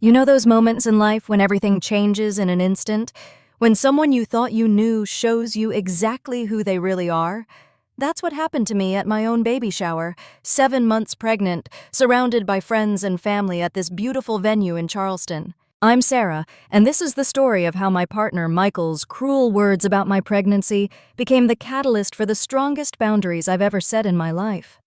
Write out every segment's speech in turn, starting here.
You know those moments in life when everything changes in an instant? When someone you thought you knew shows you exactly who they really are? That's what happened to me at my own baby shower, 7 months pregnant, surrounded by friends and family at this beautiful venue in Charleston. I'm Sarah, and this is the story of how my partner Michael's cruel words about my pregnancy became the catalyst for the strongest boundaries I've ever set in my life.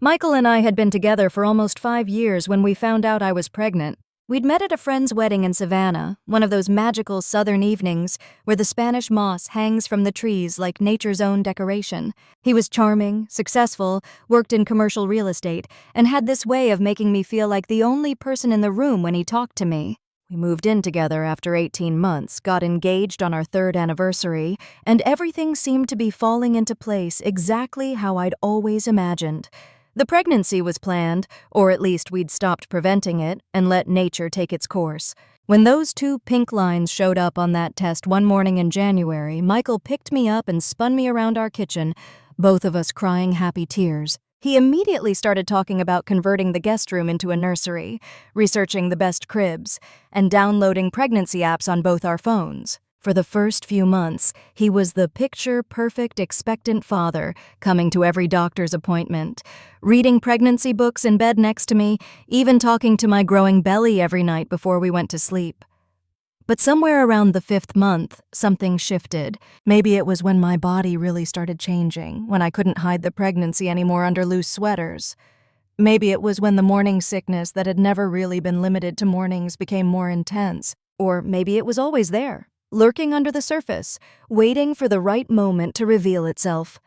Michael and I had been together for almost 5 years when we found out I was pregnant. We'd met at a friend's wedding in Savannah, one of those magical southern evenings where the Spanish moss hangs from the trees like nature's own decoration. He was charming, successful, worked in commercial real estate, and had this way of making me feel like the only person in the room when he talked to me. We moved in together after 18 months, got engaged on our 3rd anniversary, and everything seemed to be falling into place exactly how I'd always imagined. The pregnancy was planned, or at least we'd stopped preventing it and let nature take its course. When those 2 pink lines showed up on that test one morning in January, Michael picked me up and spun me around our kitchen, both of us crying happy tears. He immediately started talking about converting the guest room into a nursery, researching the best cribs, and downloading pregnancy apps on both our phones. For the first few months, he was the picture-perfect expectant father, coming to every doctor's appointment, reading pregnancy books in bed next to me, even talking to my growing belly every night before we went to sleep. But somewhere around the 5th month, something shifted. Maybe it was when my body really started changing, when I couldn't hide the pregnancy anymore under loose sweaters. Maybe it was when the morning sickness that had never really been limited to mornings became more intense. Or maybe it was always there, lurking under the surface, waiting for the right moment to reveal itself.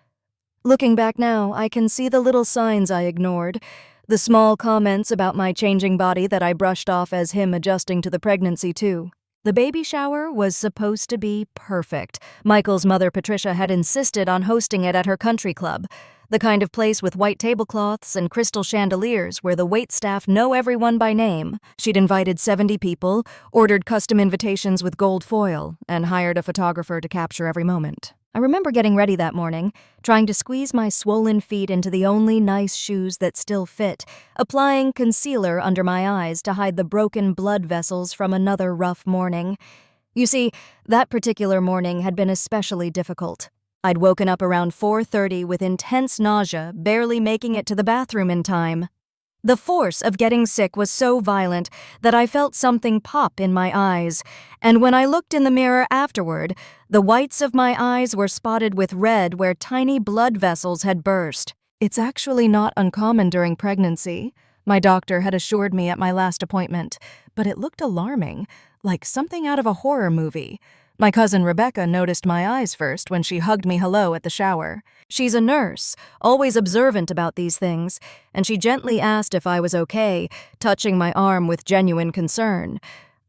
Looking back now, I can see the little signs I ignored, the small comments about my changing body that I brushed off as him adjusting to the pregnancy too. The baby shower was supposed to be perfect. Michael's mother, Patricia, had insisted on hosting it at her country club, the kind of place with white tablecloths and crystal chandeliers where the waitstaff know everyone by name. She'd invited 70 people, ordered custom invitations with gold foil, and hired a photographer to capture every moment. I remember getting ready that morning, trying to squeeze my swollen feet into the only nice shoes that still fit, applying concealer under my eyes to hide the broken blood vessels from another rough morning. You see, that particular morning had been especially difficult. I'd woken up around 4:30 with intense nausea, barely making it to the bathroom in time. The force of getting sick was so violent that I felt something pop in my eyes, and when I looked in the mirror afterward, the whites of my eyes were spotted with red where tiny blood vessels had burst. It's actually not uncommon during pregnancy, my doctor had assured me at my last appointment, but it looked alarming, like something out of a horror movie. My cousin Rebecca noticed my eyes first when she hugged me hello at the shower. She's a nurse, always observant about these things, and she gently asked if I was okay, touching my arm with genuine concern.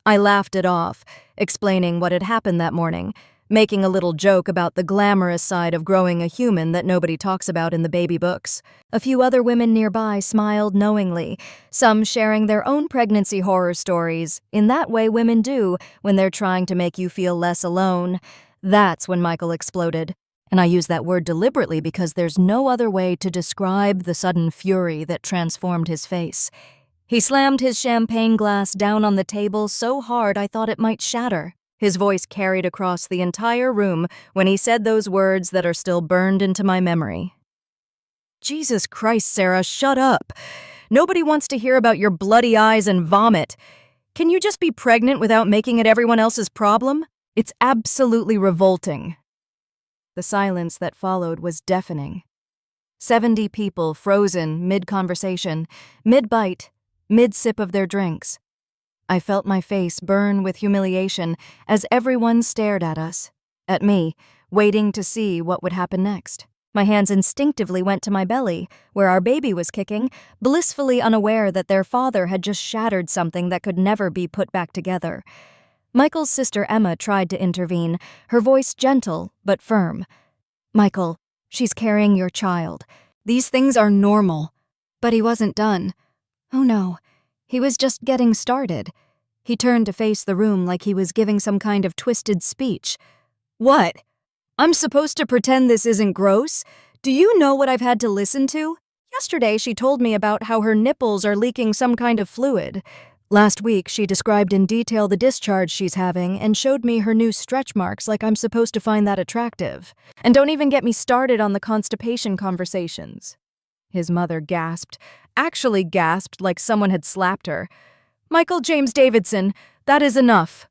I laughed it off, explaining what had happened that morning, making a little joke about the glamorous side of growing a human that nobody talks about in the baby books. A few other women nearby smiled knowingly, some sharing their own pregnancy horror stories. In that way women do when they're trying to make you feel less alone. That's when Michael exploded. And I use that word deliberately because there's no other way to describe the sudden fury that transformed his face. He slammed his champagne glass down on the table so hard I thought it might shatter. His voice carried across the entire room when he said those words that are still burned into my memory. Jesus Christ, Sarah, shut up. Nobody wants to hear about your bloody eyes and vomit. Can you just be pregnant without making it everyone else's problem? It's absolutely revolting. The silence that followed was deafening. 70 people frozen mid-conversation, mid-bite, mid-sip of their drinks. I felt my face burn with humiliation as everyone stared at us, at me, waiting to see what would happen next. My hands instinctively went to my belly, where our baby was kicking, blissfully unaware that their father had just shattered something that could never be put back together. Michael's sister Emma tried to intervene, her voice gentle but firm. "Michael, she's carrying your child. These things are normal." But he wasn't done. Oh no. He was just getting started. He turned to face the room like he was giving some kind of twisted speech. "What? I'm supposed to pretend this isn't gross? Do you know what I've had to listen to? Yesterday she told me about how her nipples are leaking some kind of fluid. Last week, she described in detail the discharge she's having and showed me her new stretch marks like I'm supposed to find that attractive. And don't even get me started on the constipation conversations. His mother gasped, actually gasped like someone had slapped her. Michael James Davidson, that is enough.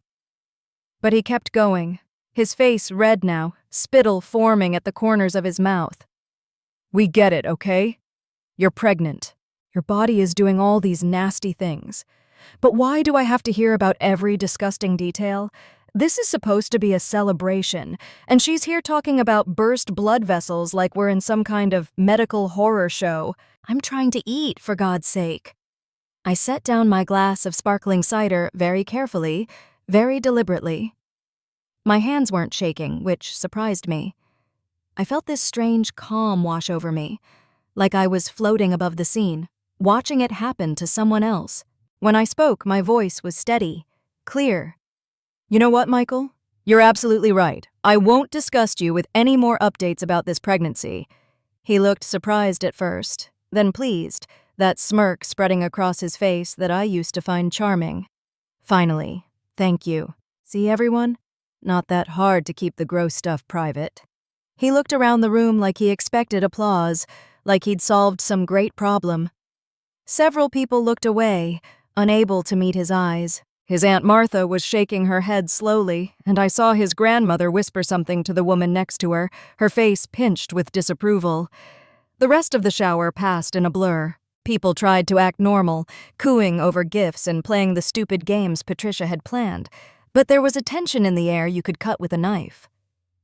But he kept going, his face red now, spittle forming at the corners of his mouth. We get it, okay? You're pregnant. Your body is doing all these nasty things. But why do I have to hear about every disgusting detail? This is supposed to be a celebration, and she's here talking about burst blood vessels like we're in some kind of medical horror show. I'm trying to eat, for God's sake. I set down my glass of sparkling cider very carefully, very deliberately. My hands weren't shaking, which surprised me. I felt this strange calm wash over me, like I was floating above the scene, watching it happen to someone else. When I spoke, my voice was steady, clear. You know what, Michael? You're absolutely right. I won't disgust you with any more updates about this pregnancy. He looked surprised at first, then pleased, that smirk spreading across his face that I used to find charming. Finally, thank you. See, everyone? Not that hard to keep the gross stuff private. He looked around the room like he expected applause, like he'd solved some great problem. Several people looked away, unable to meet his eyes. His Aunt Martha was shaking her head slowly, and I saw his grandmother whisper something to the woman next to her, her face pinched with disapproval. The rest of the shower passed in a blur. People tried to act normal, cooing over gifts and playing the stupid games Patricia had planned, but there was a tension in the air you could cut with a knife.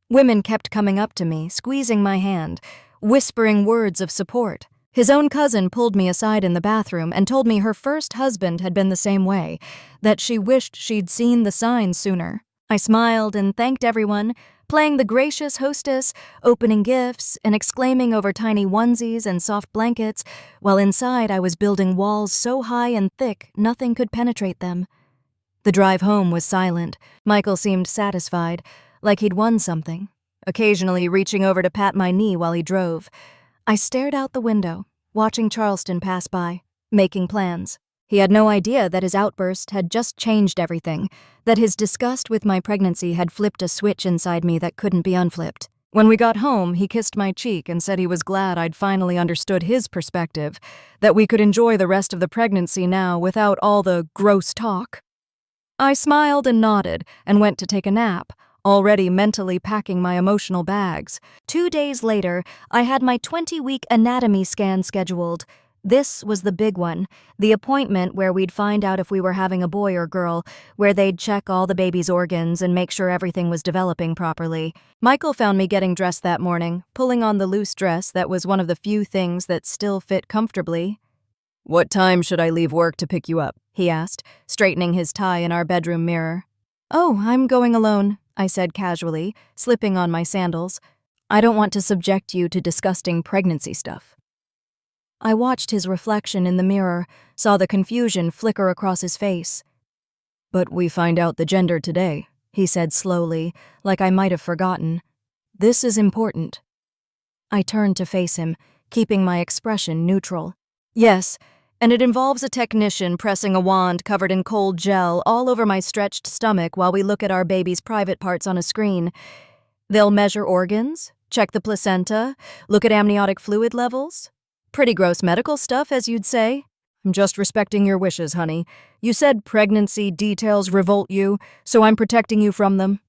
Women kept coming up to me, squeezing my hand, whispering words of support. His own cousin pulled me aside in the bathroom and told me her first husband had been the same way, that she wished she'd seen the signs sooner. I smiled and thanked everyone, playing the gracious hostess, opening gifts, and exclaiming over tiny onesies and soft blankets, while inside I was building walls so high and thick nothing could penetrate them. The drive home was silent. Michael seemed satisfied, like he'd won something, occasionally reaching over to pat my knee while he drove. I stared out the window, watching Charleston pass by, making plans. He had no idea that his outburst had just changed everything, that his disgust with my pregnancy had flipped a switch inside me that couldn't be unflipped. When we got home, he kissed my cheek and said he was glad I'd finally understood his perspective, that we could enjoy the rest of the pregnancy now without all the gross talk. I smiled and nodded and went to take a nap, already mentally packing my emotional bags. 2 days later, I had my 20-week anatomy scan scheduled. This was the big one, the appointment where we'd find out if we were having a boy or girl, where they'd check all the baby's organs and make sure everything was developing properly. Michael found me getting dressed that morning, pulling on the loose dress that was one of the few things that still fit comfortably. What time should I leave work to pick you up? He asked, straightening his tie in our bedroom mirror. Oh, I'm going alone, I said casually, slipping on my sandals. I don't want to subject you to disgusting pregnancy stuff. I watched his reflection in the mirror, saw the confusion flicker across his face. But we find out the gender today, he said slowly, like I might have forgotten. This is important. I turned to face him, keeping my expression neutral. Yes, and it involves a technician pressing a wand covered in cold gel all over my stretched stomach while we look at our baby's private parts on a screen. They'll measure organs, check the placenta, look at amniotic fluid levels. Pretty gross medical stuff, as you'd say. I'm just respecting your wishes, honey. You said pregnancy details revolt you, so I'm protecting you from them.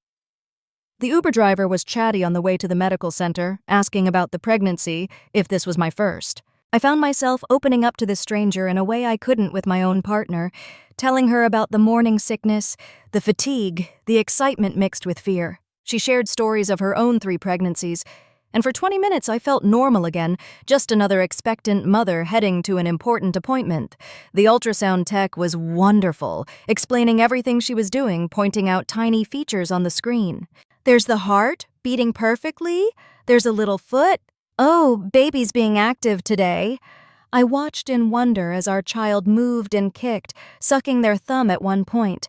The Uber driver was chatty on the way to the medical center, asking about the pregnancy, if this was my first. I found myself opening up to this stranger in a way I couldn't with my own partner, telling her about the morning sickness, the fatigue, the excitement mixed with fear. She shared stories of her own 3 pregnancies, and for 20 minutes I felt normal again, just another expectant mother heading to an important appointment. The ultrasound tech was wonderful, explaining everything she was doing, pointing out tiny features on the screen. There's the heart, beating perfectly. There's a little foot. Oh, baby's being active today. I watched in wonder as our child moved and kicked, sucking their thumb at one point.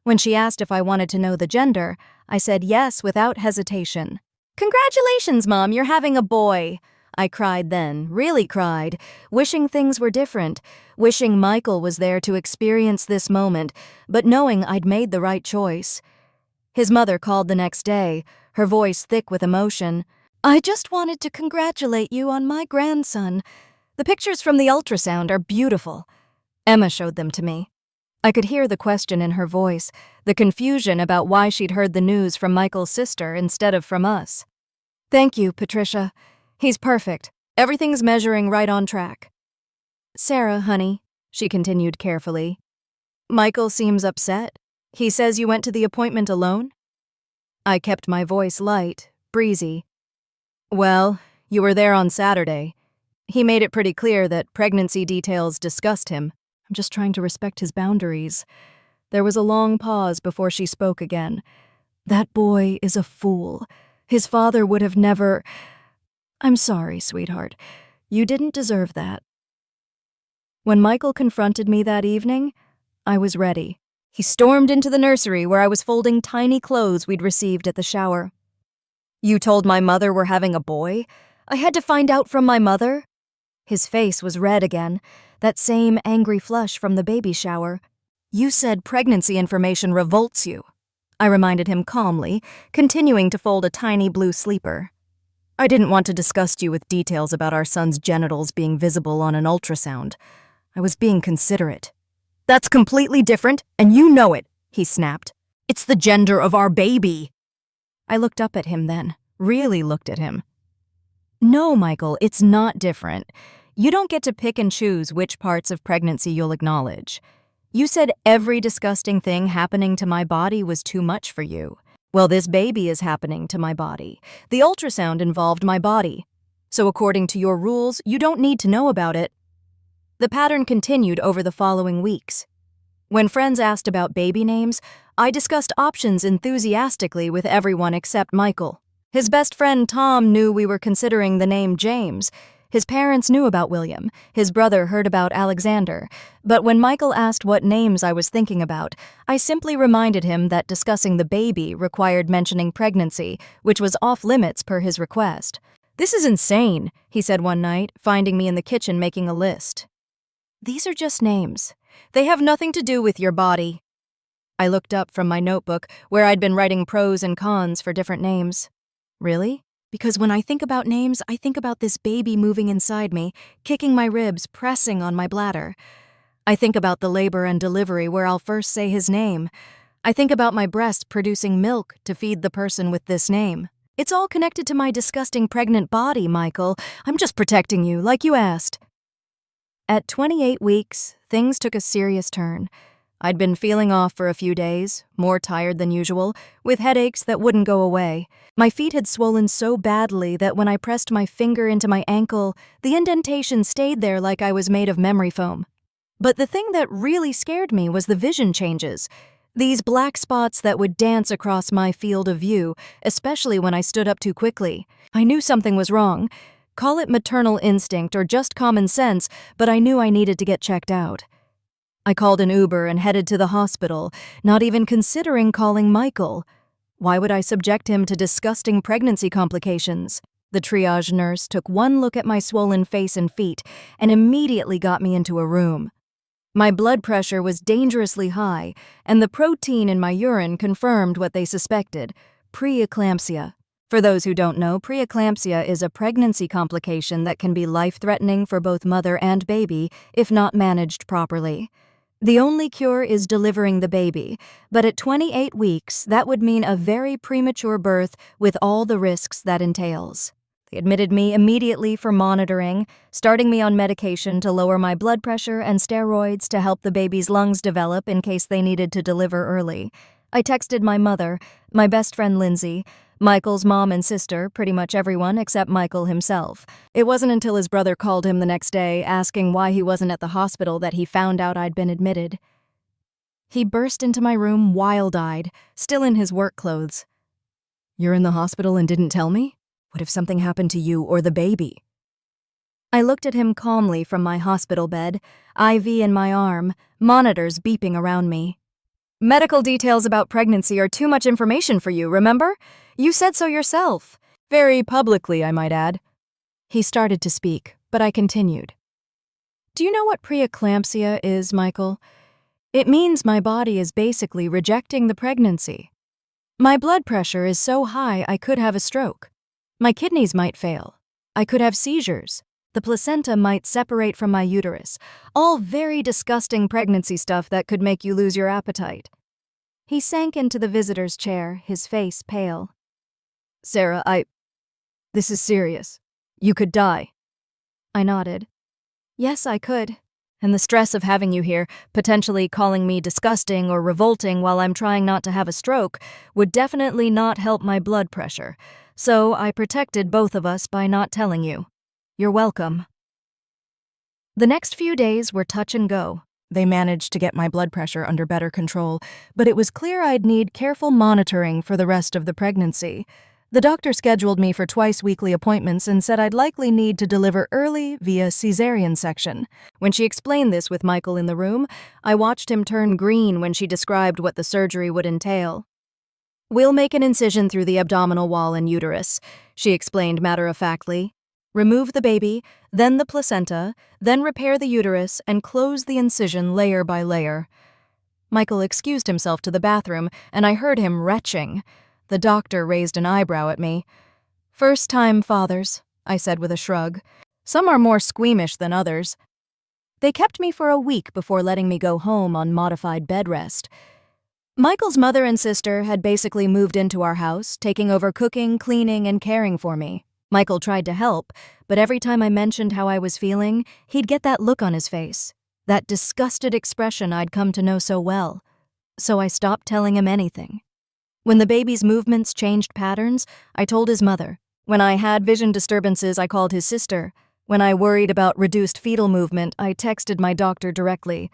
When she asked if I wanted to know the gender, I said yes without hesitation. Congratulations, Mom, you're having a boy. I cried then, really cried, wishing things were different, wishing Michael was there to experience this moment, but knowing I'd made the right choice. His mother called the next day, her voice thick with emotion. "I just wanted to congratulate you on my grandson. The pictures from the ultrasound are beautiful." Emma showed them to me. I could hear the question in her voice, the confusion about why she'd heard the news from Michael's sister instead of from us. "Thank you, Patricia. He's perfect. Everything's measuring right on track." "Sarah, honey," she continued carefully, "Michael seems upset. He says you went to the appointment alone?" I kept my voice light, breezy. "Well, you were there on Saturday. He made it pretty clear that pregnancy details disgust him. I'm just trying to respect his boundaries." There was a long pause before she spoke again. "That boy is a fool. His father would have never—" "I'm sorry, sweetheart. You didn't deserve that." When Michael confronted me that evening, I was ready. He stormed into the nursery where I was folding tiny clothes we'd received at the shower. "You told my mother we're having a boy? I had to find out from my mother?" His face was red again, that same angry flush from the baby shower. "You said pregnancy information revolts you," I reminded him calmly, continuing to fold a tiny blue sleeper. "I didn't want to disgust you with details about our son's genitals being visible on an ultrasound. I was being considerate." "That's completely different, and you know it," he snapped. "It's the gender of our baby." I looked up at him then, really looked at him. "No, Michael, it's not different. You don't get to pick and choose which parts of pregnancy you'll acknowledge. You said every disgusting thing happening to my body was too much for you. Well, this baby is happening to my body. The ultrasound involved my body. So according to your rules, you don't need to know about it." The pattern continued over the following weeks. When friends asked about baby names, I discussed options enthusiastically with everyone except Michael. His best friend Tom knew we were considering the name James. His parents knew about William. His brother heard about Alexander. But when Michael asked what names I was thinking about, I simply reminded him that discussing the baby required mentioning pregnancy, which was off limits per his request. "This is insane," he said one night, finding me in the kitchen making a list. "These are just names. They have nothing to do with your body." I looked up from my notebook, where I'd been writing pros and cons for different names. "Really? Because when I think about names, I think about this baby moving inside me, kicking my ribs, pressing on my bladder. I think about the labor and delivery where I'll first say his name. I think about my breasts producing milk to feed the person with this name. It's all connected to my disgusting pregnant body, Michael. I'm just protecting you, like you asked." At 28 weeks, things took a serious turn. I'd been feeling off for a few days, more tired than usual, with headaches that wouldn't go away. My feet had swollen so badly that when I pressed my finger into my ankle, the indentation stayed there like I was made of memory foam. But the thing that really scared me was the vision changes. These black spots that would dance across my field of view, especially when I stood up too quickly. I knew something was wrong. Call it maternal instinct or just common sense, but I knew I needed to get checked out. I called an Uber and headed to the hospital, not even considering calling Michael. Why would I subject him to disgusting pregnancy complications? The triage nurse took one look at my swollen face and feet and immediately got me into a room. My blood pressure was dangerously high, and the protein in my urine confirmed what they suspected: preeclampsia. For those who don't know, preeclampsia is a pregnancy complication that can be life-threatening for both mother and baby if not managed properly. The only cure is delivering the baby, but at 28 weeks, that would mean a very premature birth with all the risks that entails. They admitted me immediately for monitoring, starting me on medication to lower my blood pressure and steroids to help the baby's lungs develop in case they needed to deliver early. I texted my mother, my best friend Lindsay, Michael's mom and sister, pretty much everyone except Michael himself. It wasn't until his brother called him the next day asking why he wasn't at the hospital that he found out I'd been admitted. He burst into my room wild-eyed, still in his work clothes. "You're in the hospital and didn't tell me? What if something happened to you or the baby?" I looked at him calmly from my hospital bed, IV in my arm, monitors beeping around me. "Medical details about pregnancy are too much information for you, remember? You said so yourself. Very publicly, I might add." He started to speak, but I continued. Do you know what preeclampsia is, Michael? It means my body is basically rejecting the pregnancy. My blood pressure is so high I could have a stroke. My kidneys might fail. I could have seizures. The placenta might separate from my uterus. All very disgusting pregnancy stuff that could make you lose your appetite. He sank into the visitor's chair, his face pale. Sarah, this is serious. You could die. I nodded. Yes, I could. And the stress of having you here, potentially calling me disgusting or revolting while I'm trying not to have a stroke, would definitely not help my blood pressure. So I protected both of us by not telling you. You're welcome. The next few days were touch and go. They managed to get my blood pressure under better control, but it was clear I'd need careful monitoring for the rest of the pregnancy. The doctor scheduled me for twice-weekly appointments and said I'd likely need to deliver early via cesarean section. When she explained this with Michael in the room, I watched him turn green when she described what the surgery would entail. We'll make an incision through the abdominal wall and uterus, she explained matter-of-factly. Remove the baby, then the placenta, then repair the uterus and close the incision layer by layer. Michael excused himself to the bathroom, and I heard him retching. The doctor raised an eyebrow at me. First-time fathers, I said with a shrug. Some are more squeamish than others. They kept me for a week before letting me go home on modified bed rest. Michael's mother and sister had basically moved into our house, taking over cooking, cleaning, and caring for me. Michael tried to help, but every time I mentioned how I was feeling, he'd get that look on his face, that disgusted expression I'd come to know so well. So I stopped telling him anything. When the baby's movements changed patterns, I told his mother. When I had vision disturbances, I called his sister. When I worried about reduced fetal movement, I texted my doctor directly.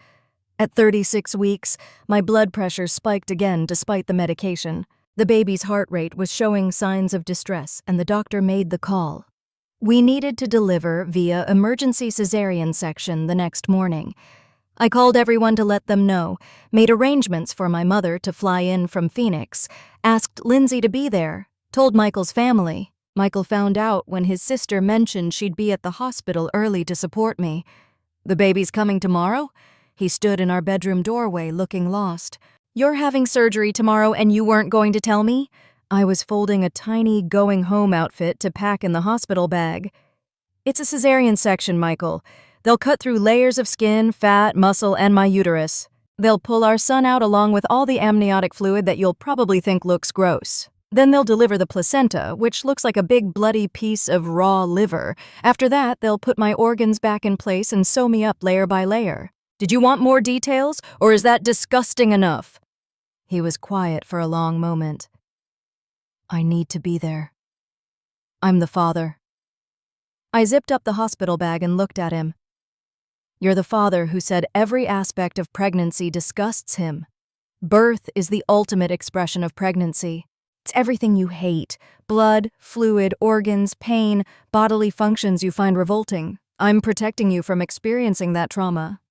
At 36 weeks, my blood pressure spiked again despite the medication. The baby's heart rate was showing signs of distress, and the doctor made the call. We needed to deliver via emergency cesarean section the next morning. I called everyone to let them know, made arrangements for my mother to fly in from Phoenix, asked Lindsay to be there, told Michael's family. Michael found out when his sister mentioned she'd be at the hospital early to support me. The baby's coming tomorrow? He stood in our bedroom doorway looking lost. You're having surgery tomorrow and you weren't going to tell me? I was folding a tiny going-home outfit to pack in the hospital bag. It's a cesarean section, Michael. They'll cut through layers of skin, fat, muscle, and my uterus. They'll pull our son out along with all the amniotic fluid that you'll probably think looks gross. Then they'll deliver the placenta, which looks like a big bloody piece of raw liver. After that, they'll put my organs back in place and sew me up layer by layer. Did you want more details, or is that disgusting enough? He was quiet for a long moment. I need to be there. I'm the father. I zipped up the hospital bag and looked at him. You're the father who said every aspect of pregnancy disgusts him. Birth is the ultimate expression of pregnancy. It's everything you hate: blood, fluid, organs, pain, bodily functions you find revolting. I'm protecting you from experiencing that trauma.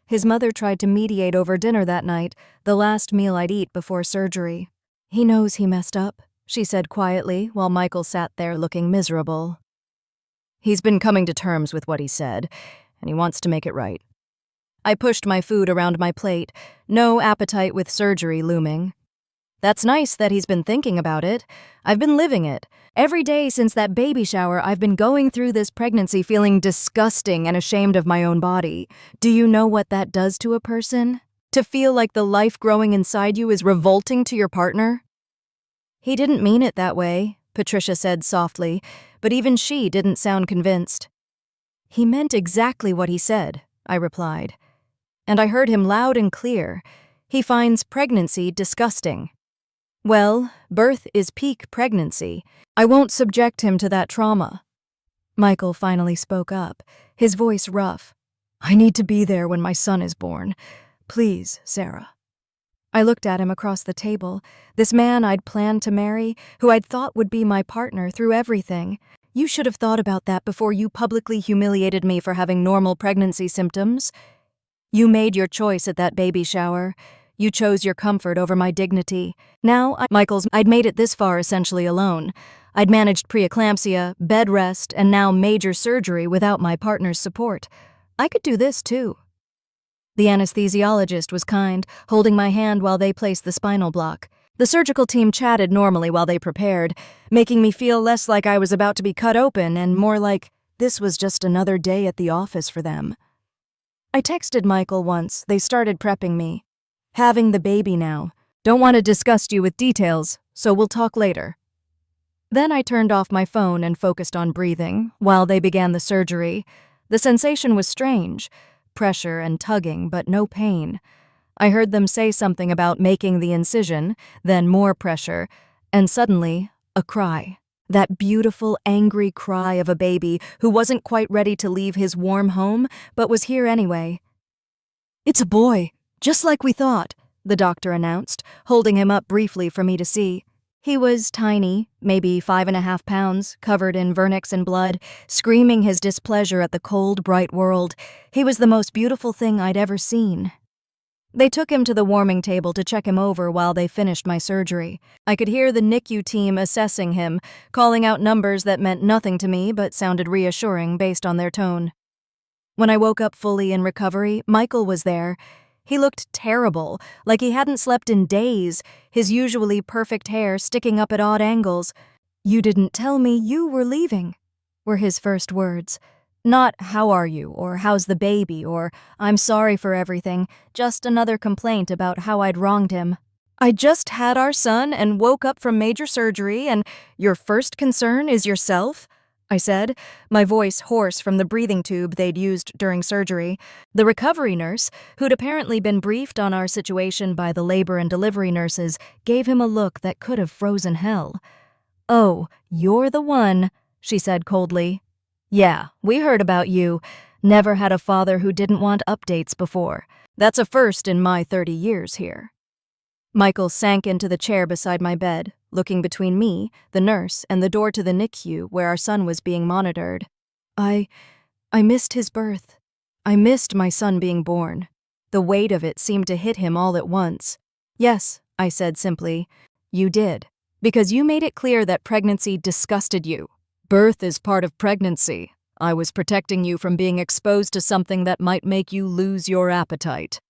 His mother tried to mediate over dinner that night, the last meal I'd eat before surgery. He knows he messed up, she said quietly, while Michael sat there looking miserable. He's been coming to terms with what he said, and he wants to make it right. I pushed my food around my plate, no appetite with surgery looming. That's nice that he's been thinking about it. I've been living it. Every day since that baby shower, I've been going through this pregnancy feeling disgusting and ashamed of my own body. Do you know what that does to a person? To feel like the life growing inside you is revolting to your partner? He didn't mean it that way, Patricia said softly, but even she didn't sound convinced. He meant exactly what he said, I replied. And I heard him loud and clear. He finds pregnancy disgusting. Well, birth is peak pregnancy. I won't subject him to that trauma. Michael finally spoke up, his voice rough. I need to be there when my son is born. Please, Sarah. I looked at him across the table, this man I'd planned to marry, who I'd thought would be my partner through everything. You should have thought about that before you publicly humiliated me for having normal pregnancy symptoms. You made your choice at that baby shower. You chose your comfort over my dignity. Now, I'd made it this far essentially alone. I'd managed preeclampsia, bed rest, and now major surgery without my partner's support. I could do this too. The anesthesiologist was kind, holding my hand while they placed the spinal block. The surgical team chatted normally while they prepared, making me feel less like I was about to be cut open and more like this was just another day at the office for them. I texted Michael once. They started prepping me. Having the baby now. Don't want to disgust you with details, so we'll talk later. Then I turned off my phone and focused on breathing while they began the surgery. The sensation was strange. Pressure and tugging, but no pain. I heard them say something about making the incision, then more pressure, and suddenly, a cry. That beautiful, angry cry of a baby who wasn't quite ready to leave his warm home, but was here anyway. "It's a boy, just like we thought," the doctor announced, holding him up briefly for me to see. He was tiny, maybe 5.5 pounds, covered in vernix and blood, screaming his displeasure at the cold, bright world. He was the most beautiful thing I'd ever seen. They took him to the warming table to check him over while they finished my surgery. I could hear the NICU team assessing him, calling out numbers that meant nothing to me but sounded reassuring based on their tone. When I woke up fully in recovery, Michael was there. He looked terrible, like he hadn't slept in days, his usually perfect hair sticking up at odd angles. "You didn't tell me you were leaving," were his first words. Not "how are you" or "how's the baby" or "I'm sorry for everything," just another complaint about how I'd wronged him. "I just had our son and woke up from major surgery and your first concern is yourself?" I said, my voice hoarse from the breathing tube they'd used during surgery. The recovery nurse, who'd apparently been briefed on our situation by the labor and delivery nurses, gave him a look that could have frozen hell. "Oh, you're the one," she said coldly. "Yeah, we heard about you. Never had a father who didn't want updates before. That's a first in my 30 years here." Michael sank into the chair beside my bed, looking between me, the nurse, and the door to the NICU where our son was being monitored. I missed his birth. I missed my son being born. The weight of it seemed to hit him all at once. "Yes," I said simply, "you did. Because you made it clear that pregnancy disgusted you. Birth is part of pregnancy. I was protecting you from being exposed to something that might make you lose your appetite."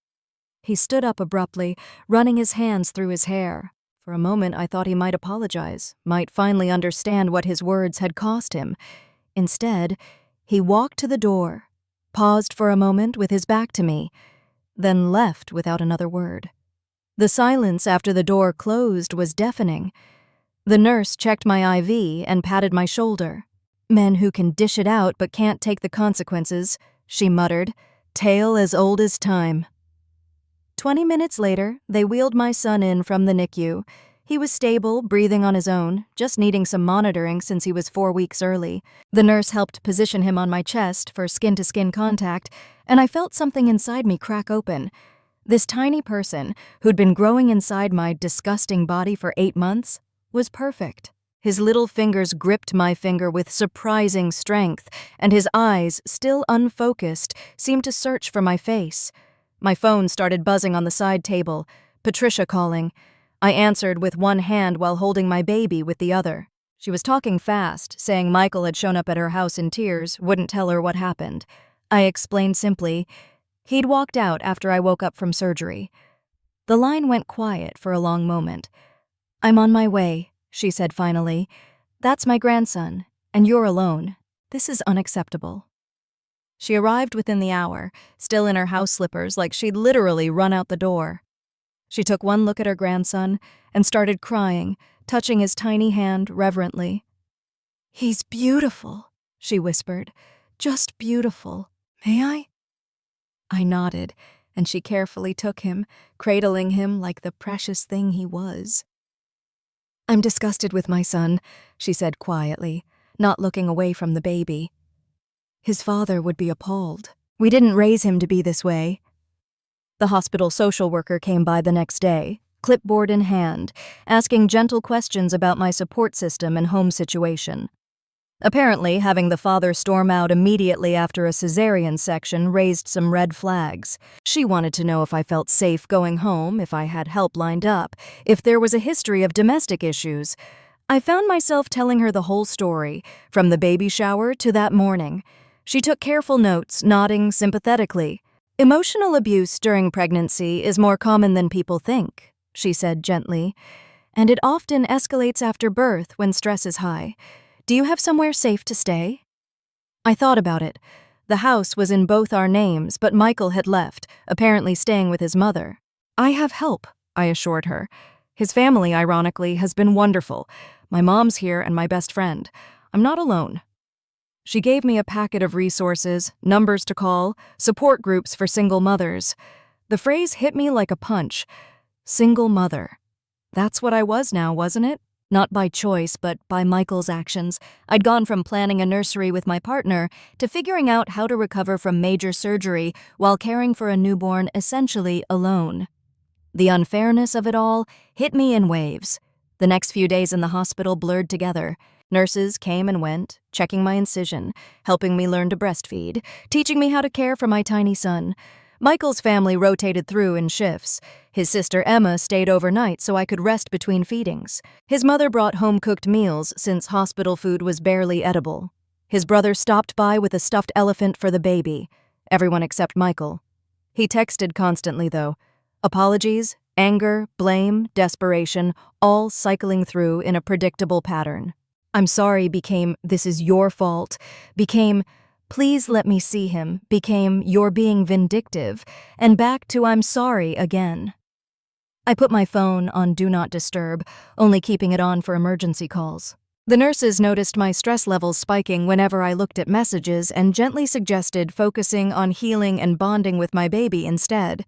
He stood up abruptly, running his hands through his hair. For a moment I thought he might apologize, might finally understand what his words had cost him. Instead, he walked to the door, paused for a moment with his back to me, then left without another word. The silence after the door closed was deafening. The nurse checked my IV and patted my shoulder. "Men who can dish it out but can't take the consequences," she muttered, "tale as old as time." 20 minutes later, they wheeled my son in from the NICU. He was stable, breathing on his own, just needing some monitoring since he was 4 weeks early. The nurse helped position him on my chest for skin-to-skin contact, and I felt something inside me crack open. This tiny person, who'd been growing inside my disgusting body for 8 months, was perfect. His little fingers gripped my finger with surprising strength, and his eyes, still unfocused, seemed to search for my face. My phone started buzzing on the side table. Patricia calling. I answered with one hand while holding my baby with the other. She was talking fast, saying Michael had shown up at her house in tears, wouldn't tell her what happened. I explained simply, he'd walked out after I woke up from surgery. The line went quiet for a long moment. "I'm on my way," she said finally. "That's my grandson, and you're alone. This is unacceptable." She arrived within the hour, still in her house slippers like she'd literally run out the door. She took one look at her grandson and started crying, touching his tiny hand reverently. "He's beautiful," she whispered. "Just beautiful. May I?" I nodded, and she carefully took him, cradling him like the precious thing he was. "I'm disgusted with my son," she said quietly, not looking away from the baby. "His father would be appalled. We didn't raise him to be this way." The hospital social worker came by the next day, clipboard in hand, asking gentle questions about my support system and home situation. Apparently, having the father storm out immediately after a cesarean section raised some red flags. She wanted to know if I felt safe going home, if I had help lined up, if there was a history of domestic issues. I found myself telling her the whole story, from the baby shower to that morning. She took careful notes, nodding sympathetically. "Emotional abuse during pregnancy is more common than people think," she said gently, "and it often escalates after birth when stress is high. Do you have somewhere safe to stay?" I thought about it. The house was in both our names, but Michael had left, apparently staying with his mother. "I have help," I assured her. "His family, ironically, has been wonderful. My mom's here and my best friend. I'm not alone." She gave me a packet of resources, numbers to call, support groups for single mothers. The phrase hit me like a punch. Single mother. That's what I was now, wasn't it? Not by choice, but by Michael's actions. I'd gone from planning a nursery with my partner to figuring out how to recover from major surgery while caring for a newborn essentially alone. The unfairness of it all hit me in waves. The next few days in the hospital blurred together. Nurses came and went, checking my incision, helping me learn to breastfeed, teaching me how to care for my tiny son. Michael's family rotated through in shifts. His sister Emma stayed overnight so I could rest between feedings. His mother brought home-cooked meals since hospital food was barely edible. His brother stopped by with a stuffed elephant for the baby. Everyone except Michael. He texted constantly, though. Apologies, anger, blame, desperation, all cycling through in a predictable pattern. "I'm sorry" became "this is your fault," became "please let me see him," became "you're being vindictive," and back to "I'm sorry" again. I put my phone on Do Not Disturb, only keeping it on for emergency calls. The nurses noticed my stress levels spiking whenever I looked at messages and gently suggested focusing on healing and bonding with my baby instead.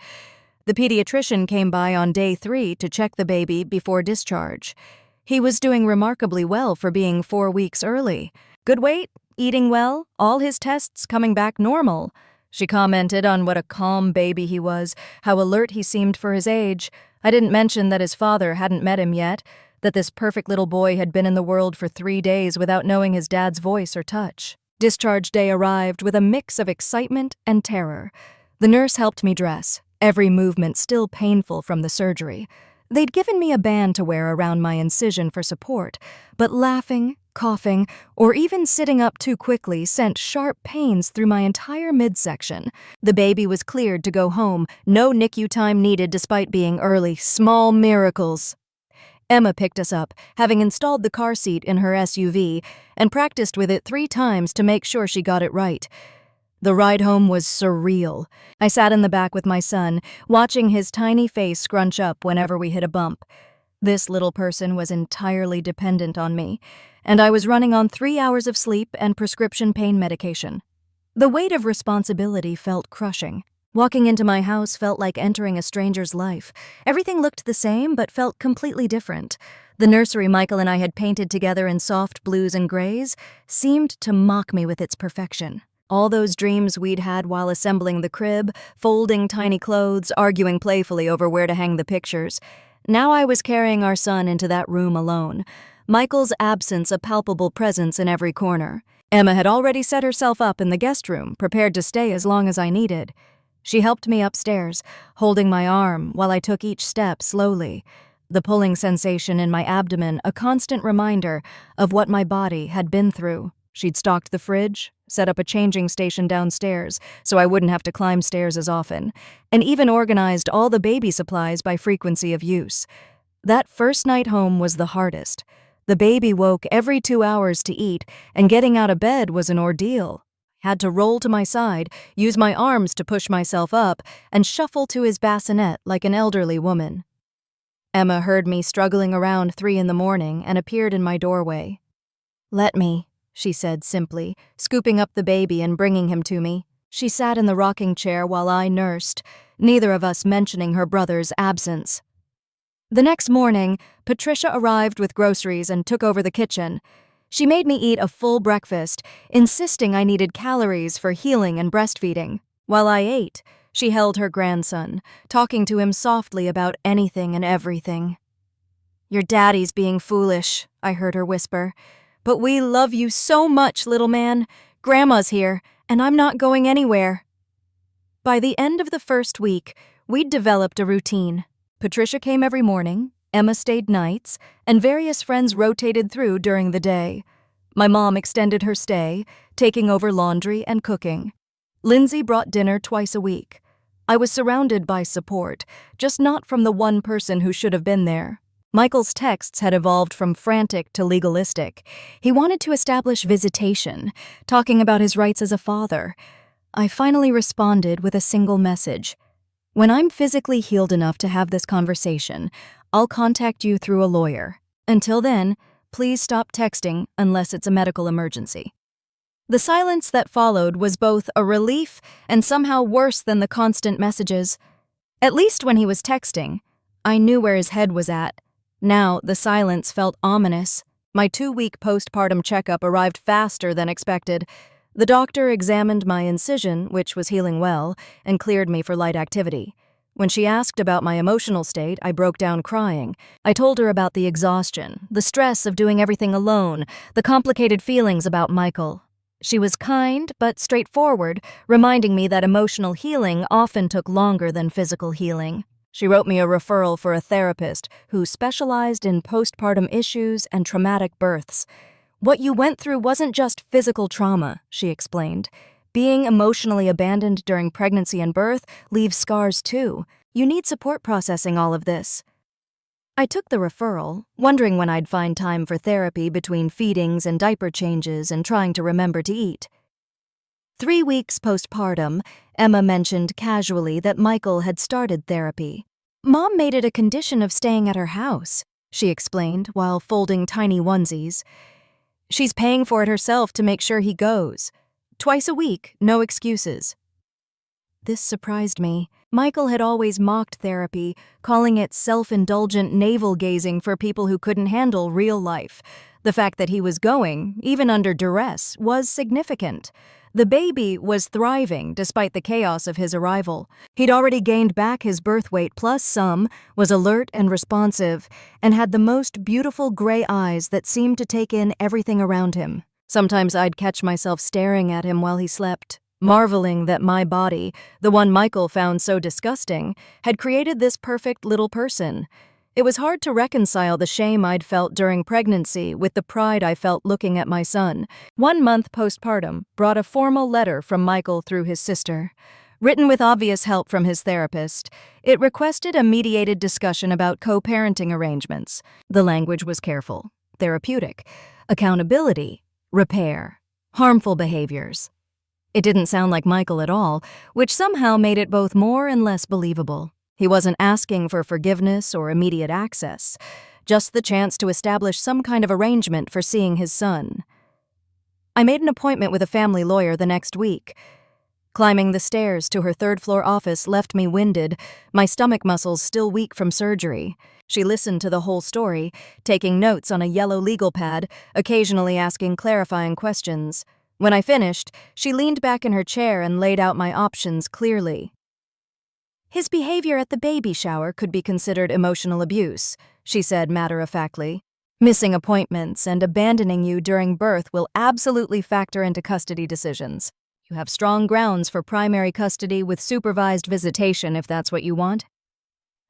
The pediatrician came by on day 3 to check the baby before discharge. He was doing remarkably well for being 4 weeks early. Good weight, eating well, all his tests coming back normal. She commented on what a calm baby he was, how alert he seemed for his age. I didn't mention that his father hadn't met him yet, that this perfect little boy had been in the world for 3 days without knowing his dad's voice or touch. Discharge day arrived with a mix of excitement and terror. The nurse helped me dress, every movement still painful from the surgery. They'd given me a band to wear around my incision for support, but laughing, coughing, or even sitting up too quickly sent sharp pains through my entire midsection. The baby was cleared to go home, no NICU time needed despite being early. Small miracles. Emma picked us up, having installed the car seat in her SUV, and practiced with it 3 times to make sure she got it right. The ride home was surreal. I sat in the back with my son, watching his tiny face scrunch up whenever we hit a bump. This little person was entirely dependent on me, and I was running on 3 hours of sleep and prescription pain medication. The weight of responsibility felt crushing. Walking into my house felt like entering a stranger's life. Everything looked the same, but felt completely different. The nursery Michael and I had painted together in soft blues and grays seemed to mock me with its perfection. All those dreams we'd had while assembling the crib, folding tiny clothes, arguing playfully over where to hang the pictures. Now I was carrying our son into that room alone. Michael's absence a palpable presence in every corner. Emma had already set herself up in the guest room, prepared to stay as long as I needed. She helped me upstairs, holding my arm while I took each step slowly. The pulling sensation in my abdomen a constant reminder of what my body had been through. She'd stocked the fridge, set up a changing station downstairs so I wouldn't have to climb stairs as often, and even organized all the baby supplies by frequency of use. That first night home was the hardest. The baby woke every 2 hours to eat, and getting out of bed was an ordeal. Had to roll to my side, use my arms to push myself up, and shuffle to his bassinet like an elderly woman. Emma heard me struggling around 3 in the morning and appeared in my doorway. "Let me," she said simply, scooping up the baby and bringing him to me. She sat in the rocking chair while I nursed, neither of us mentioning her brother's absence. The next morning, Patricia arrived with groceries and took over the kitchen. She made me eat a full breakfast, insisting I needed calories for healing and breastfeeding. While I ate, she held her grandson, talking to him softly about anything and everything. "Your daddy's being foolish," I heard her whisper. "But we love you so much, little man. Grandma's here, and I'm not going anywhere." By the end of the first week, we'd developed a routine. Patricia came every morning, Emma stayed nights, and various friends rotated through during the day. My mom extended her stay, taking over laundry and cooking. Lindsay brought dinner twice a week. I was surrounded by support, just not from the one person who should have been there. Michael's texts had evolved from frantic to legalistic. He wanted to establish visitation, talking about his rights as a father. I finally responded with a single message. When I'm physically healed enough to have this conversation, I'll contact you through a lawyer. Until then, please stop texting unless it's a medical emergency. The silence that followed was both a relief and somehow worse than the constant messages. At least when he was texting, I knew where his head was at. Now, the silence felt ominous. My 2-week postpartum checkup arrived faster than expected. The doctor examined my incision, which was healing well, and cleared me for light activity. When she asked about my emotional state, I broke down crying. I told her about the exhaustion, the stress of doing everything alone, the complicated feelings about Michael. She was kind but straightforward, reminding me that emotional healing often took longer than physical healing. She wrote me a referral for a therapist who specialized in postpartum issues and traumatic births. What you went through wasn't just physical trauma, she explained. Being emotionally abandoned during pregnancy and birth leaves scars too. You need support processing all of this. I took the referral, wondering when I'd find time for therapy between feedings and diaper changes and trying to remember to eat. 3 weeks postpartum, Emma mentioned casually that Michael had started therapy. Mom made it a condition of staying at her house, she explained while folding tiny onesies. She's paying for it herself to make sure he goes. Twice a week, no excuses. This surprised me. Michael had always mocked therapy, calling it self-indulgent navel-gazing for people who couldn't handle real life. The fact that he was going, even under duress, was significant. The baby was thriving despite the chaos of his arrival. He'd already gained back his birth weight plus some, was alert and responsive, and had the most beautiful gray eyes that seemed to take in everything around him. Sometimes I'd catch myself staring at him while he slept, marveling that my body, the one Michael found so disgusting, had created this perfect little person. It was hard to reconcile the shame I'd felt during pregnancy with the pride I felt looking at my son. 1 month postpartum brought a formal letter from Michael through his sister. Written with obvious help from his therapist, it requested a mediated discussion about co-parenting arrangements. The language was careful, therapeutic, accountability, repair, harmful behaviors. It didn't sound like Michael at all, which somehow made it both more and less believable. He wasn't asking for forgiveness or immediate access, just the chance to establish some kind of arrangement for seeing his son. I made an appointment with a family lawyer the next week. Climbing the stairs to her third-floor office left me winded, my stomach muscles still weak from surgery. She listened to the whole story, taking notes on a yellow legal pad, occasionally asking clarifying questions. When I finished, she leaned back in her chair and laid out my options clearly. His behavior at the baby shower could be considered emotional abuse, she said matter-of-factly. Missing appointments and abandoning you during birth will absolutely factor into custody decisions. You have strong grounds for primary custody with supervised visitation if that's what you want.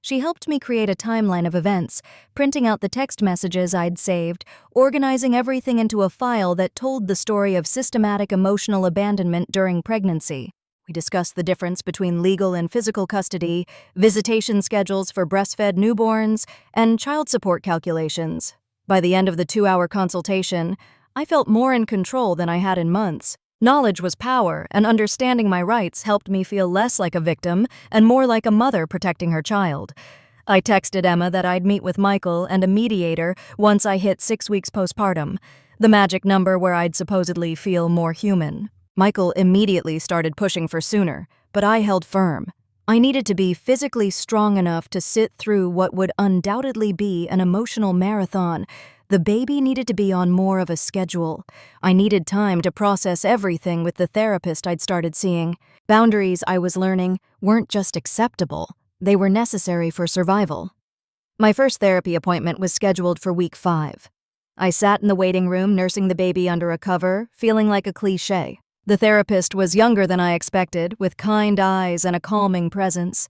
She helped me create a timeline of events, printing out the text messages I'd saved, organizing everything into a file that told the story of systematic emotional abandonment during pregnancy. We discussed the difference between legal and physical custody, visitation schedules for breastfed newborns, and child support calculations. By the end of the 2-hour consultation, I felt more in control than I had in months. Knowledge was power, and understanding my rights helped me feel less like a victim and more like a mother protecting her child. I texted Emma that I'd meet with Michael and a mediator once I hit 6 weeks postpartum, the magic number where I'd supposedly feel more human. Michael immediately started pushing for sooner, but I held firm. I needed to be physically strong enough to sit through what would undoubtedly be an emotional marathon. The baby needed to be on more of a schedule. I needed time to process everything with the therapist I'd started seeing. Boundaries, I was learning, weren't just acceptable. They were necessary for survival. My first therapy appointment was scheduled for week 5. I sat in the waiting room nursing the baby under a cover, feeling like a cliché. The therapist was younger than I expected, with kind eyes and a calming presence.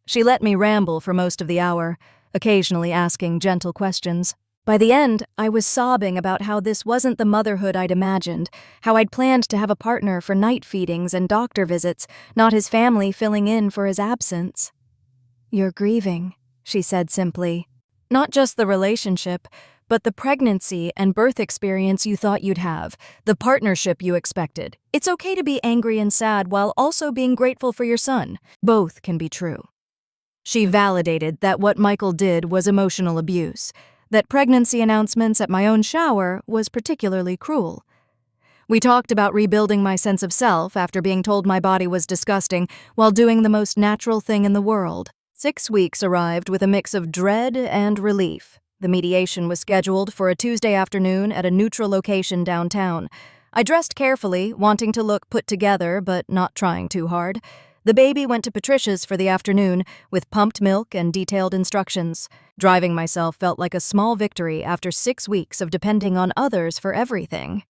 She let me ramble for most of the hour. occasionally asking gentle questions. By the end, I was sobbing about how this wasn't the motherhood I'd imagined, how I'd planned to have a partner for night feedings and doctor visits, not his family filling in for his absence. "You're grieving," she said simply. "Not just the relationship, but the pregnancy and birth experience you thought you'd have, the partnership you expected. It's okay to be angry and sad while also being grateful for your son. Both can be true." She validated that what Michael did was emotional abuse, that pregnancy announcements at my own shower was particularly cruel. We talked about rebuilding my sense of self after being told my body was disgusting while doing the most natural thing in the world. 6 weeks arrived with a mix of dread and relief. The mediation was scheduled for a Tuesday afternoon at a neutral location downtown. I dressed carefully, wanting to look put together but not trying too hard. The baby went to Patricia's for the afternoon with pumped milk and detailed instructions. Driving myself felt like a small victory after 6 weeks of depending on others for everything.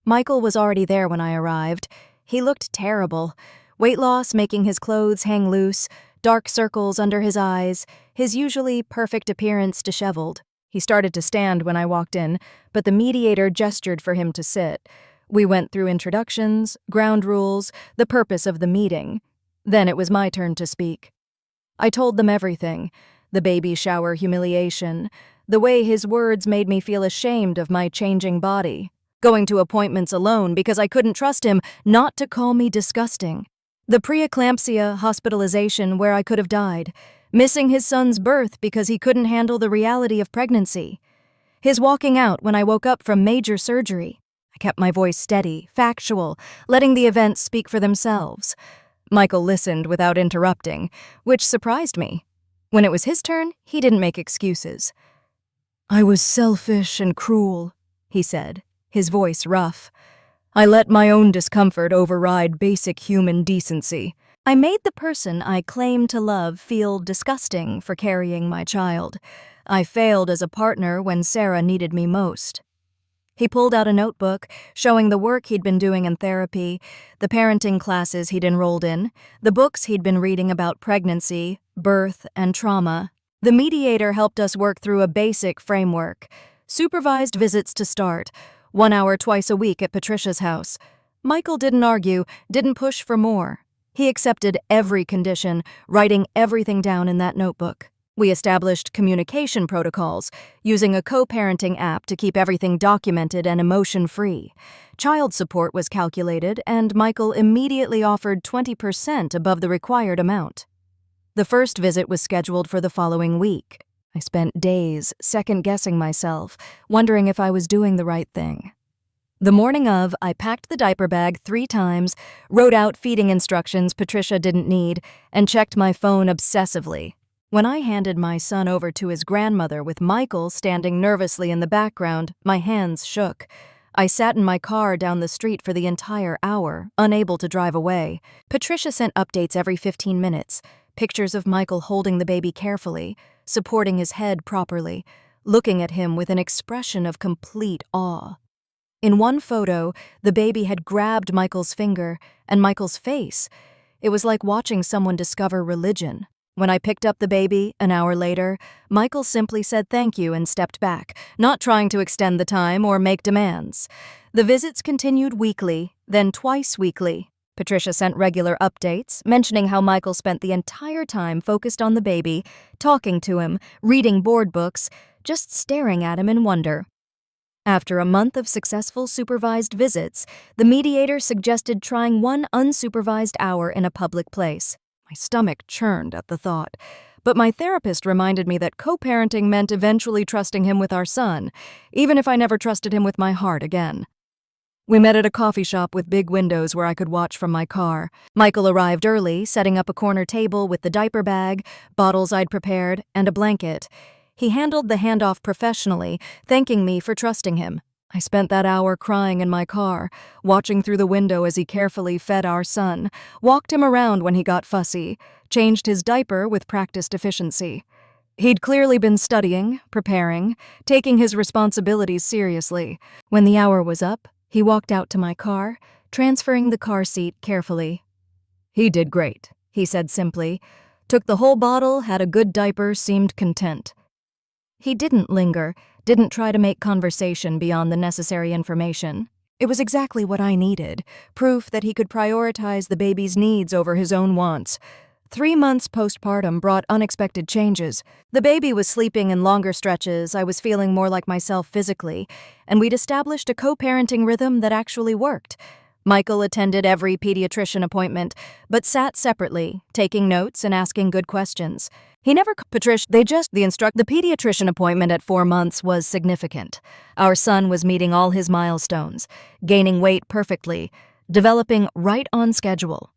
Michael was already there when I arrived. He looked terrible. Weight loss making his clothes hang loose, dark circles under his eyes, his usually perfect appearance disheveled. He started to stand when I walked in, but the mediator gestured for him to sit. We went through introductions, ground rules, the purpose of the meeting. Then it was my turn to speak. I told them everything, the baby shower humiliation, the way his words made me feel ashamed of my changing body, going to appointments alone because I couldn't trust him not to call me disgusting, the preeclampsia hospitalization where I could have died, missing his son's birth because he couldn't handle the reality of pregnancy, his walking out when I woke up from major surgery. I kept my voice steady, factual, letting the events speak for themselves. Michael listened without interrupting, which surprised me. When it was his turn, he didn't make excuses. "I was selfish and cruel," he said, his voice rough. "I let my own discomfort override basic human decency. I made the person I claimed to love feel disgusting for carrying my child. I failed as a partner when Sarah needed me most." He pulled out a notebook, showing the work he'd been doing in therapy, the parenting classes he'd enrolled in, the books he'd been reading about pregnancy, birth, and trauma. The mediator helped us work through a basic framework. Supervised visits to start, 1 hour twice a week at Patricia's house. Michael didn't argue, didn't push for more. He accepted every condition, writing everything down in that notebook. We established communication protocols, using a co-parenting app to keep everything documented and emotion-free. Child support was calculated, and Michael immediately offered 20% above the required amount. The first visit was scheduled for the following week. I spent days second-guessing myself, wondering if I was doing the right thing. The morning of, I packed the diaper bag 3 times, wrote out feeding instructions Patricia didn't need, and checked my phone obsessively. When I handed my son over to his grandmother with Michael standing nervously in the background, my hands shook. I sat in my car down the street for the entire hour, unable to drive away. Patricia sent updates every 15 minutes, pictures of Michael holding the baby carefully, supporting his head properly, looking at him with an expression of complete awe. In one photo, the baby had grabbed Michael's finger and Michael's face. It was like watching someone discover religion. When I picked up the baby, an hour later, Michael simply said thank you and stepped back, not trying to extend the time or make demands. The visits continued weekly, then twice weekly. Patricia sent regular updates, mentioning how Michael spent the entire time focused on the baby, talking to him, reading board books, just staring at him in wonder. After a month of successful supervised visits, the mediator suggested trying 1 unsupervised hour in a public place. My stomach churned at the thought, but my therapist reminded me that co-parenting meant eventually trusting him with our son, even if I never trusted him with my heart again. We met at a coffee shop with big windows where I could watch from my car. Michael arrived early, setting up a corner table with the diaper bag, bottles I'd prepared, and a blanket. He handled the handoff professionally, thanking me for trusting him. I spent that hour crying in my car, watching through the window as he carefully fed our son, walked him around when he got fussy, changed his diaper with practiced efficiency. He'd clearly been studying, preparing, taking his responsibilities seriously. When the hour was up, he walked out to my car, transferring the car seat carefully. "He did great," he said simply. "Took the whole bottle, had a good diaper, seemed content. He didn't linger, didn't try to make conversation beyond the necessary information. It was exactly what I needed, proof that he could prioritize the baby's needs over his own wants. 3 months postpartum brought unexpected changes. The baby was sleeping in longer stretches, I was feeling more like myself physically, and we'd established a co-parenting rhythm that actually worked. Michael attended every pediatrician appointment, but sat separately, taking notes and asking good questions. He never the pediatrician appointment at 4 months was significant. Our son was meeting all his milestones, gaining weight perfectly, developing right on schedule.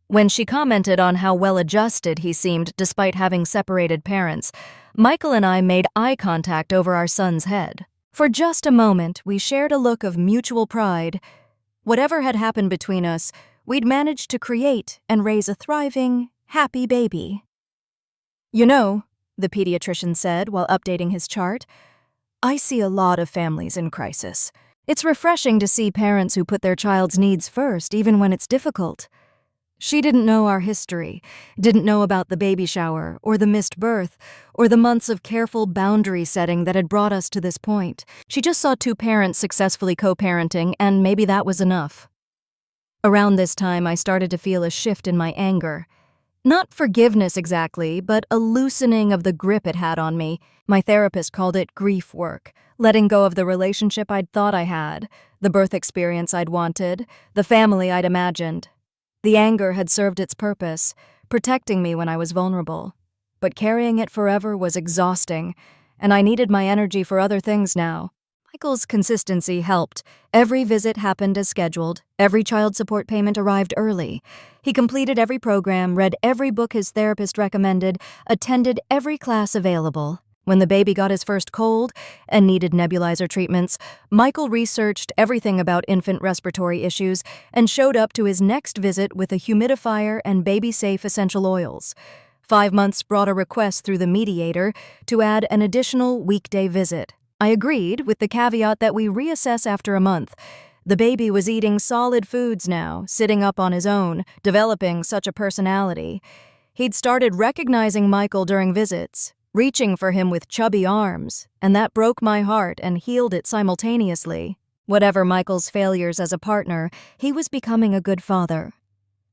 When she commented on how well-adjusted he seemed despite having separated parents, Michael and I made eye contact over our son's head. For just a moment, we shared a look of mutual pride. Whatever had happened between us, we'd managed to create and raise a thriving, happy baby. "You know," the pediatrician said while updating his chart, "I see a lot of families in crisis. It's refreshing to see parents who put their child's needs first, even when it's difficult." She didn't know our history, didn't know about the baby shower, or the missed birth, or the months of careful boundary setting that had brought us to this point. She just saw 2 parents successfully co-parenting, and maybe that was enough. Around this time, I started to feel a shift in my anger. Not forgiveness exactly, but a loosening of the grip it had on me. My therapist called it grief work, letting go of the relationship I'd thought I had, the birth experience I'd wanted, the family I'd imagined. The anger had served its purpose, protecting me when I was vulnerable. But carrying it forever was exhausting, and I needed my energy for other things now. Michael's consistency helped. Every visit happened as scheduled. Every child support payment arrived early. He completed every program, read every book his therapist recommended, attended every class available. When the baby got his first cold and needed nebulizer treatments, Michael researched everything about infant respiratory issues and showed up to his next visit with a humidifier and baby-safe essential oils. 5 months brought a request through the mediator to add an additional weekday visit. I agreed, with the caveat that we reassess after a month. The baby was eating solid foods now, sitting up on his own, developing such a personality. He'd started recognizing Michael during visits, reaching for him with chubby arms, and that broke my heart and healed it simultaneously. Whatever Michael's failures as a partner, he was becoming a good father.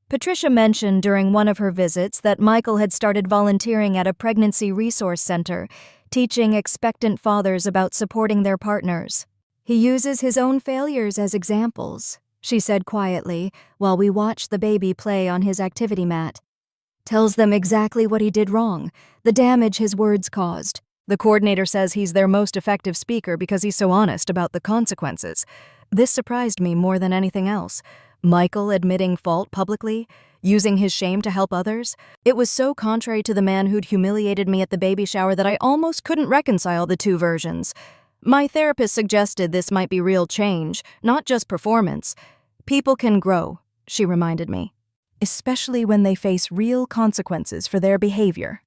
Patricia mentioned during one of her visits that Michael had started volunteering at a pregnancy resource center, teaching expectant fathers about supporting their partners. "He uses his own failures as examples," she said quietly while we watched the baby play on his activity mat. "Tells them exactly what he did wrong, the damage his words caused. The coordinator says he's their most effective speaker because he's so honest about the consequences." This surprised me more than anything else. Michael admitting fault publicly, using his shame to help others. It was so contrary to the man who'd humiliated me at the baby shower that I almost couldn't reconcile the 2 versions. My therapist suggested this might be real change, not just performance. "People can grow," she reminded me, "especially when they face real consequences for their behavior."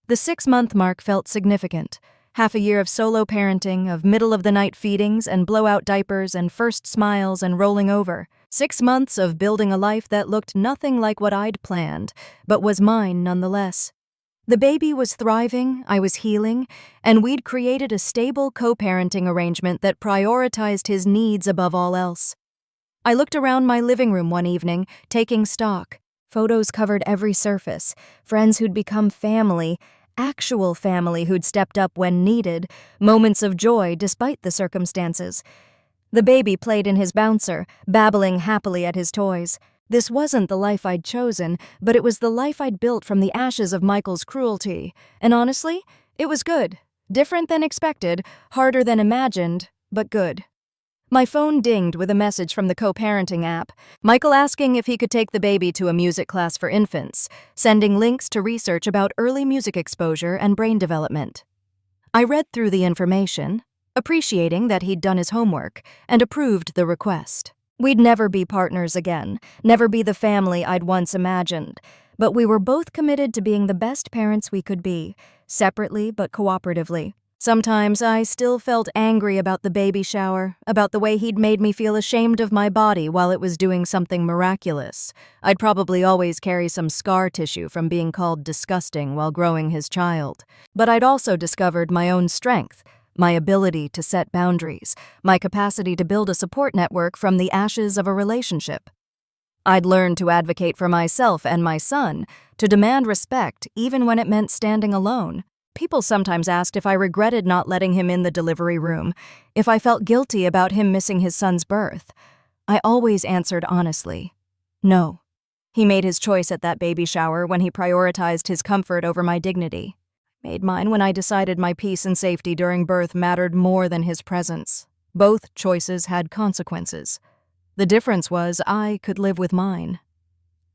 The 6-month mark felt significant. Half a year of solo parenting, of middle-of-the-night feedings and blowout diapers and first smiles and rolling over. 6 months of building a life that looked nothing like what I'd planned, but was mine nonetheless. The baby was thriving, I was healing, and we'd created a stable co-parenting arrangement that prioritized his needs above all else. I looked around my living room one evening, taking stock. Photos covered every surface, friends who'd become family, actual family who'd stepped up when needed, moments of joy despite the circumstances. The baby played in his bouncer, babbling happily at his toys. This wasn't the life I'd chosen, but it was the life I'd built from the ashes of Michael's cruelty. And honestly, it was good. Different than expected, harder than imagined, but good. My phone dinged with a message from the co-parenting app, Michael asking if he could take the baby to a music class for infants, sending links to research about early music exposure and brain development. I read through the information, appreciating that he'd done his homework, and approved the request. We'd never be partners again, never be the family I'd once imagined, but we were both committed to being the best parents we could be, separately but cooperatively. Sometimes I still felt angry about the baby shower, about the way he'd made me feel ashamed of my body while it was doing something miraculous. I'd probably always carry some scar tissue from being called disgusting while growing his child. But I'd also discovered my own strength, my ability to set boundaries, my capacity to build a support network from the ashes of a relationship. I'd learned to advocate for myself and my son, to demand respect even when it meant standing alone. People sometimes asked if I regretted not letting him in the delivery room, if I felt guilty about him missing his son's birth. I always answered honestly, no. He made his choice at that baby shower when he prioritized his comfort over my dignity. Made mine when I decided my peace and safety during birth mattered more than his presence. Both choices had consequences. The difference was I could live with mine.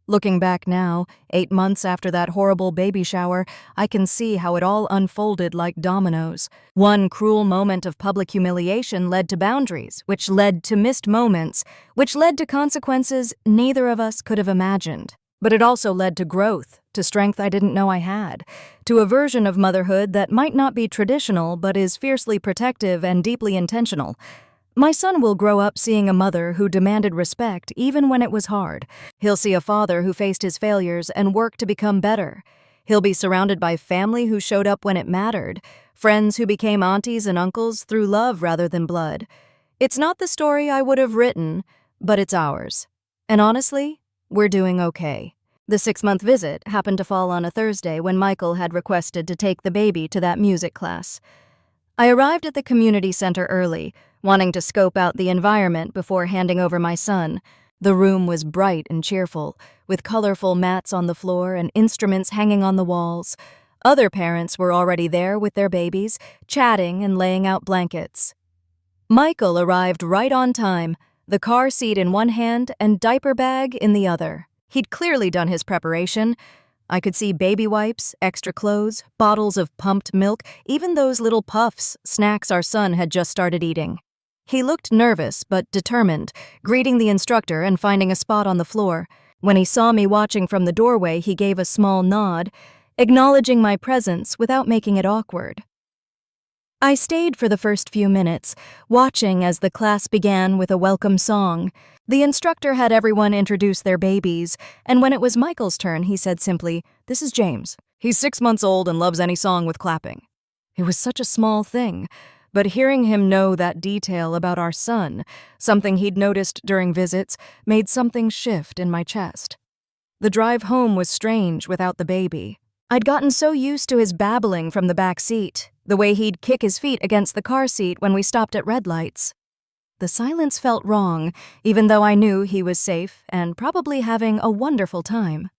Looking back now, 8 months after that horrible baby shower, I can see how it all unfolded like dominoes. One cruel moment of public humiliation led to boundaries, which led to missed moments, which led to consequences neither of us could have imagined. But it also led to growth, to strength I didn't know I had, to a version of motherhood that might not be traditional but is fiercely protective and deeply intentional. My son will grow up seeing a mother who demanded respect even when it was hard. He'll see a father who faced his failures and worked to become better. He'll be surrounded by family who showed up when it mattered, friends who became aunties and uncles through love rather than blood. It's not the story I would have written, but it's ours. And honestly, we're doing okay. The 6-month visit happened to fall on a Thursday when Michael had requested to take the baby to that music class. I arrived at the community center early, wanting to scope out the environment before handing over my son. The room was bright and cheerful, with colorful mats on the floor and instruments hanging on the walls. Other parents were already there with their babies, chatting and laying out blankets. Michael arrived right on time, the car seat in one hand and diaper bag in the other. He'd clearly done his preparation. I could see baby wipes, extra clothes, bottles of pumped milk, even those little puffs, snacks our son had just started eating. He looked nervous but determined, greeting the instructor and finding a spot on the floor. When he saw me watching from the doorway, he gave a small nod, acknowledging my presence without making it awkward. I stayed for the first few minutes, watching as the class began with a welcome song. The instructor had everyone introduce their babies, and when it was Michael's turn, he said simply, "This is James. He's 6 months old and loves any song with clapping." It was such a small thing, but hearing him know that detail about our son, something he'd noticed during visits, made something shift in my chest. The drive home was strange without the baby. I'd gotten so used to his babbling from the back seat, the way he'd kick his feet against the car seat when we stopped at red lights. The silence felt wrong, even though I knew he was safe and probably having a wonderful time.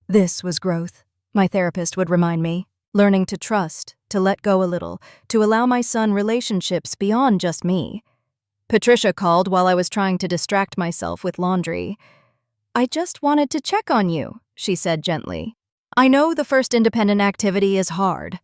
This was growth, my therapist would remind me, learning to trust, to let go a little, to allow my son relationships beyond just me. Patricia called while I was trying to distract myself with laundry. "I just wanted to check on you," she said gently. "I know the first independent activity is hard."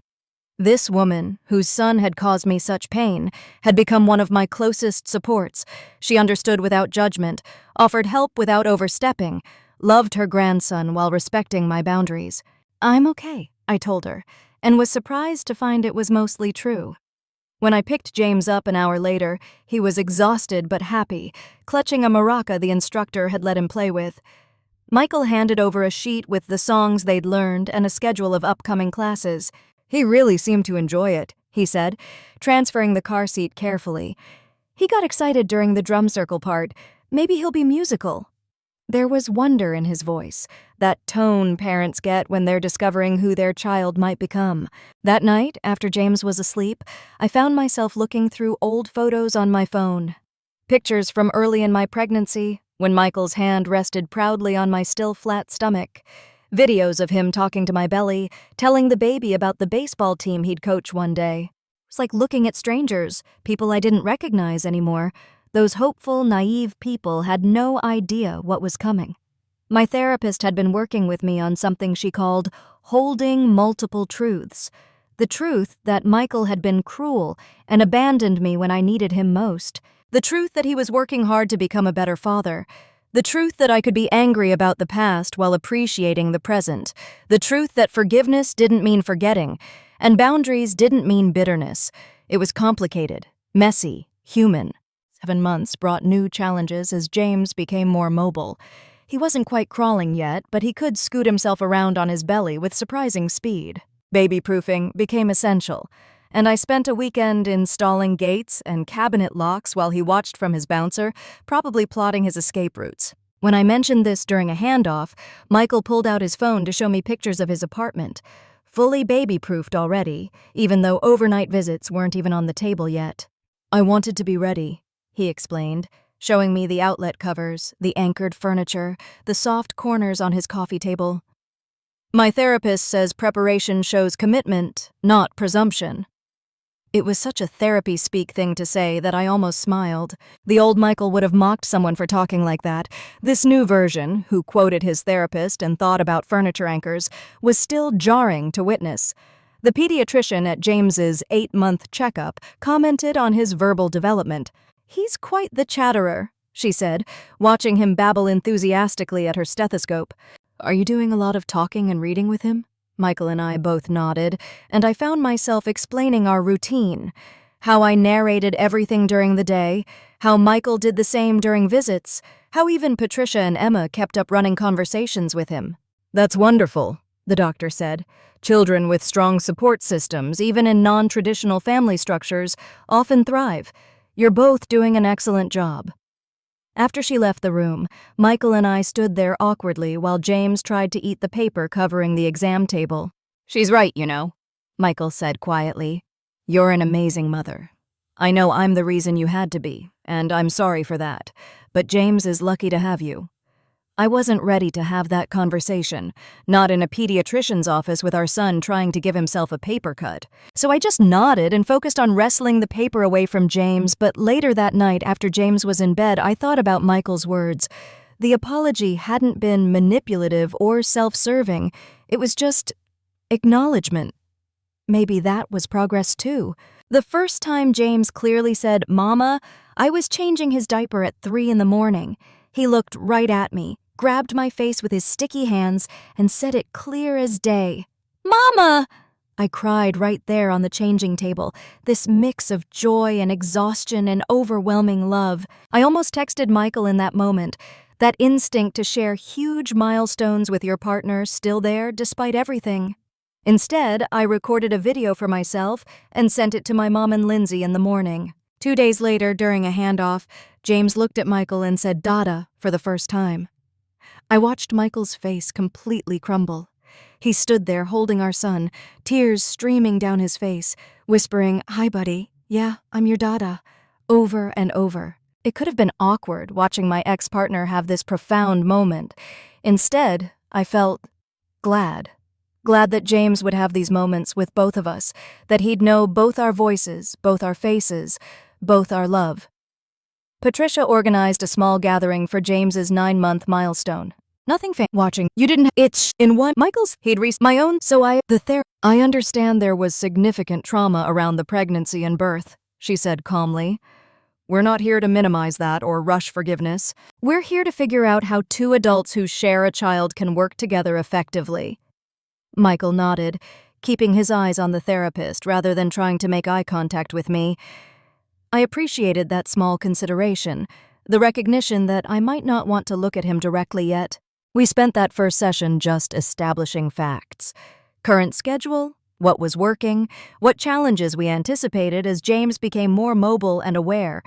This woman, whose son had caused me such pain, had become one of my closest supports. She understood without judgment, offered help without overstepping, loved her grandson while respecting my boundaries. "I'm okay," I told her, and was surprised to find it was mostly true. When I picked James up an hour later, he was exhausted but happy, clutching a maraca the instructor had let him play with. Michael handed over a sheet with the songs they'd learned and a schedule of upcoming classes. "He really seemed to enjoy it," he said, transferring the car seat carefully. "He got excited during the drum circle part. Maybe he'll be musical." There was wonder in his voice, that tone parents get when they're discovering who their child might become. That night, after James was asleep, I found myself looking through old photos on my phone. Pictures from early in my pregnancy, when Michael's hand rested proudly on my still flat stomach. Videos of him talking to my belly, telling the baby about the baseball team he'd coach one day. It was like looking at strangers, people I didn't recognize anymore. Those hopeful, naive people had no idea what was coming. My therapist had been working with me on something she called holding multiple truths. The truth that Michael had been cruel and abandoned me when I needed him most. The truth that he was working hard to become a better father. The truth that I could be angry about the past while appreciating the present. The truth that forgiveness didn't mean forgetting. And boundaries didn't mean bitterness. It was complicated, messy, human. 7 months brought new challenges as James became more mobile. He wasn't quite crawling yet, but he could scoot himself around on his belly with surprising speed. Baby-proofing became essential, and I spent a weekend installing gates and cabinet locks while he watched from his bouncer, probably plotting his escape routes. When I mentioned this during a handoff, Michael pulled out his phone to show me pictures of his apartment. Fully baby-proofed already, even though overnight visits weren't even on the table yet. "I wanted to be ready," he explained, showing me the outlet covers, the anchored furniture, the soft corners on his coffee table. "My therapist says preparation shows commitment, not presumption." It was such a therapy-speak thing to say that I almost smiled. The old Michael would have mocked someone for talking like that. This new version, who quoted his therapist and thought about furniture anchors, was still jarring to witness. The pediatrician at James's 8-month checkup commented on his verbal development. "He's quite the chatterer," she said, watching him babble enthusiastically at her stethoscope. "Are you doing a lot of talking and reading with him?" Michael and I both nodded, and I found myself explaining our routine. How I narrated everything during the day, how Michael did the same during visits, how even Patricia and Emma kept up running conversations with him. "That's wonderful," the doctor said. "Children with strong support systems, even in non-traditional family structures, often thrive. You're both doing an excellent job." After she left the room, Michael and I stood there awkwardly while James tried to eat the paper covering the exam table. "She's right, you know," Michael said quietly. "You're an amazing mother. I know I'm the reason you had to be, and I'm sorry for that, but James is lucky to have you." I wasn't ready to have that conversation, not in a pediatrician's office with our son trying to give himself a paper cut. So I just nodded and focused on wrestling the paper away from James, but later that night after James was in bed, I thought about Michael's words. The apology hadn't been manipulative or self-serving. It was just acknowledgement. Maybe that was progress too. The first time James clearly said, "Mama," I was changing his diaper at 3 a.m. He looked right at me, grabbed my face with his sticky hands, and said it clear as day. "Mama!" I cried right there on the changing table, this mix of joy and exhaustion and overwhelming love. I almost texted Michael in that moment, that instinct to share huge milestones with your partner still there despite everything. Instead, I recorded a video for myself and sent it to my mom and Lindsay in the morning. 2 days later, during a handoff, James looked at Michael and said "Dada" for the first time. I watched Michael's face completely crumble. He stood there holding our son, tears streaming down his face, whispering, "Hi, buddy. Yeah, I'm your Dada," over and over. It could have been awkward watching my ex-partner have this profound moment. Instead, I felt glad. Glad that James would have these moments with both of us, that he'd know both our voices, both our faces, both our love. Patricia organized a small gathering for James's 9-month milestone. Nothing watching. You didn't. It's in one. Michael's. He'd my own. So I understand there was significant trauma around the pregnancy and birth, she said calmly. We're not here to minimize that or rush forgiveness. We're here to figure out how two adults who share a child can work together effectively. Michael nodded, keeping his eyes on the therapist rather than trying to make eye contact with me. I appreciated that small consideration, the recognition that I might not want to look at him directly yet. We spent that first session just establishing facts. Current schedule, what was working, what challenges we anticipated as James became more mobile and aware.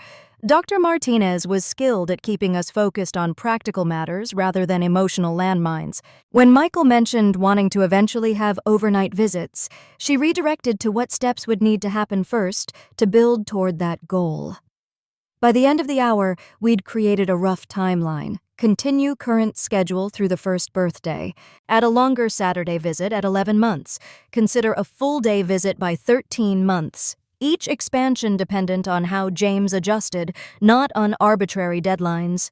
Dr. Martinez was skilled at keeping us focused on practical matters rather than emotional landmines. When Michael mentioned wanting to eventually have overnight visits, she redirected to what steps would need to happen first to build toward that goal. By the end of the hour, we'd created a rough timeline. Continue current schedule through the first birthday. Add a longer Saturday visit at 11 months. Consider a full-day visit by 13 months. Each expansion dependent on how James adjusted, not on arbitrary deadlines.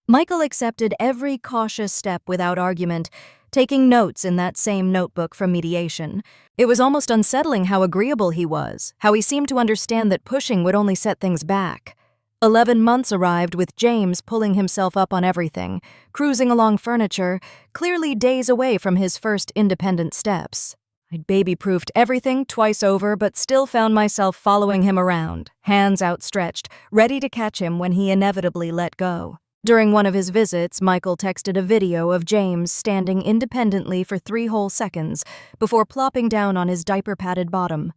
Michael accepted every cautious step without argument, taking notes in that same notebook from mediation. It was almost unsettling how agreeable he was, how he seemed to understand that pushing would only set things back. 11 months arrived with James pulling himself up on everything, cruising along furniture, clearly days away from his first independent steps. I'd baby-proofed everything twice over, but still found myself following him around, hands outstretched, ready to catch him when he inevitably let go. During one of his visits, Michael texted a video of James standing independently for 3 whole seconds before plopping down on his diaper-padded bottom.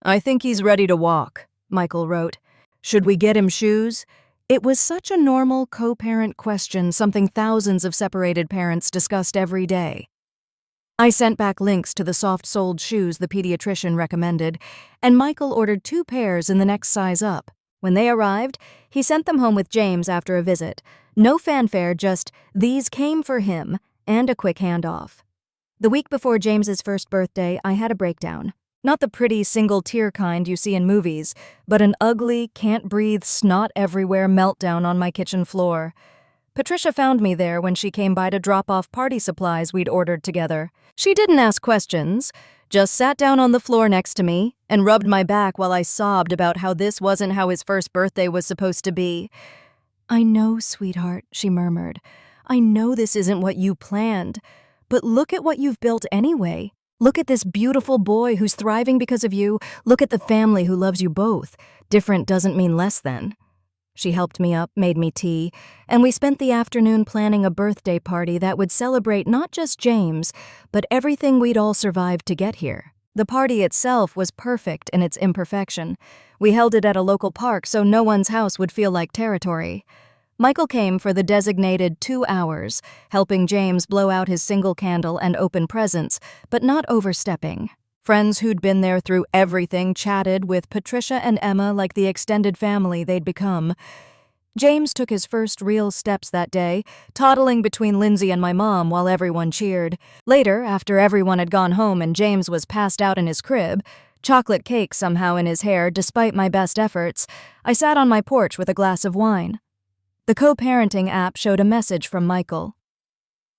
"I think he's ready to walk," Michael wrote. "Should we get him shoes?" It was such a normal co-parent question, something thousands of separated parents discussed every day. I sent back links to the soft-soled shoes the pediatrician recommended, and Michael ordered 2 pairs in the next size up. When they arrived, he sent them home with James after a visit. No fanfare, just "these came for him" and a quick handoff. The week before James's first birthday, I had a breakdown. Not the pretty single-tear kind you see in movies, but an ugly, can't-breathe, snot-everywhere meltdown on my kitchen floor. Patricia found me there when she came by to drop off party supplies we'd ordered together. She didn't ask questions, just sat down on the floor next to me and rubbed my back while I sobbed about how this wasn't how his first birthday was supposed to be. "I know, sweetheart," she murmured. "I know this isn't what you planned, but look at what you've built anyway. Look at this beautiful boy who's thriving because of you. Look at the family who loves you both. Different doesn't mean less than." She helped me up, made me tea, and we spent the afternoon planning a birthday party that would celebrate not just James, but everything we'd all survived to get here. The party itself was perfect in its imperfection. We held it at a local park so no one's house would feel like territory. Michael came for the designated 2 hours, helping James blow out his single candle and open presents, but not overstepping. Friends who'd been there through everything chatted with Patricia and Emma like the extended family they'd become. James took his first real steps that day, toddling between Lindsay and my mom while everyone cheered. Later, after everyone had gone home and James was passed out in his crib, chocolate cake somehow in his hair despite my best efforts, I sat on my porch with a glass of wine. The co-parenting app showed a message from Michael.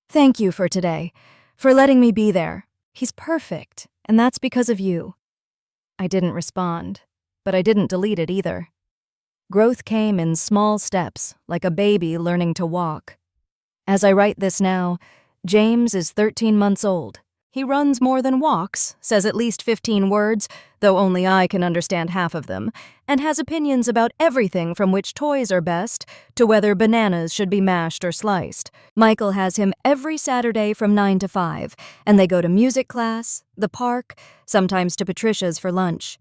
"Thank you for today, for letting me be there. He's perfect, and that's because of you." I didn't respond, but I didn't delete it either. Growth came in small steps, like a baby learning to walk. As I write this now, James is 13 months old. He runs more than walks, says at least 15 words, though only I can understand half of them, and has opinions about everything from which toys are best to whether bananas should be mashed or sliced. Michael has him every Saturday from 9 to 5, and they go to music class, the park, sometimes to Patricia's for lunch.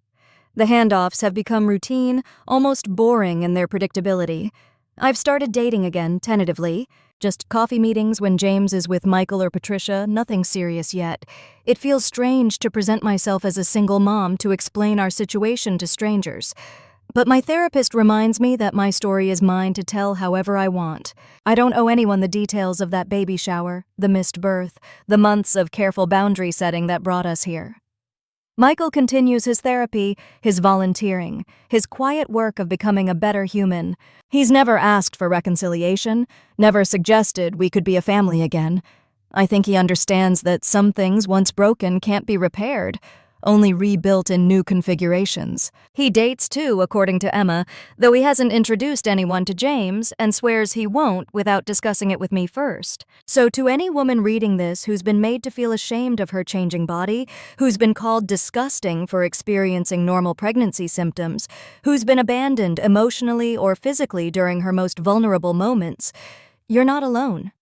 The handoffs have become routine, almost boring in their predictability. I've started dating again, tentatively. Just coffee meetings when James is with Michael or Patricia, nothing serious yet. It feels strange to present myself as a single mom to explain our situation to strangers. But my therapist reminds me that my story is mine to tell however I want. I don't owe anyone the details of that baby shower, the missed birth, the months of careful boundary setting that brought us here. Michael continues his therapy, his volunteering, his quiet work of becoming a better human. He's never asked for reconciliation, never suggested we could be a family again. I think he understands that some things once broken can't be repaired, only rebuilt in new configurations. He dates too, according to Emma, though he hasn't introduced anyone to James and swears he won't without discussing it with me first. So to any woman reading this who's been made to feel ashamed of her changing body, who's been called disgusting for experiencing normal pregnancy symptoms, who's been abandoned emotionally or physically during her most vulnerable moments, you're not alone.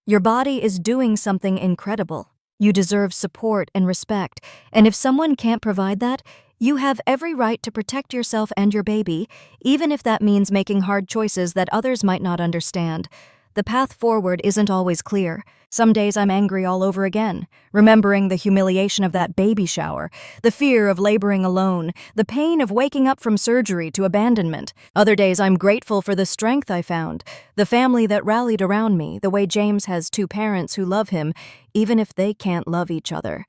Your body is doing something incredible. You deserve support and respect, and if someone can't provide that, you have every right to protect yourself and your baby, even if that means making hard choices that others might not understand. The path forward isn't always clear. Some days I'm angry all over again, remembering the humiliation of that baby shower, the fear of laboring alone, the pain of waking up from surgery to abandonment. Other days I'm grateful for the strength I found, the family that rallied around me, the way James has 2 parents who love him, even if they can't love each other.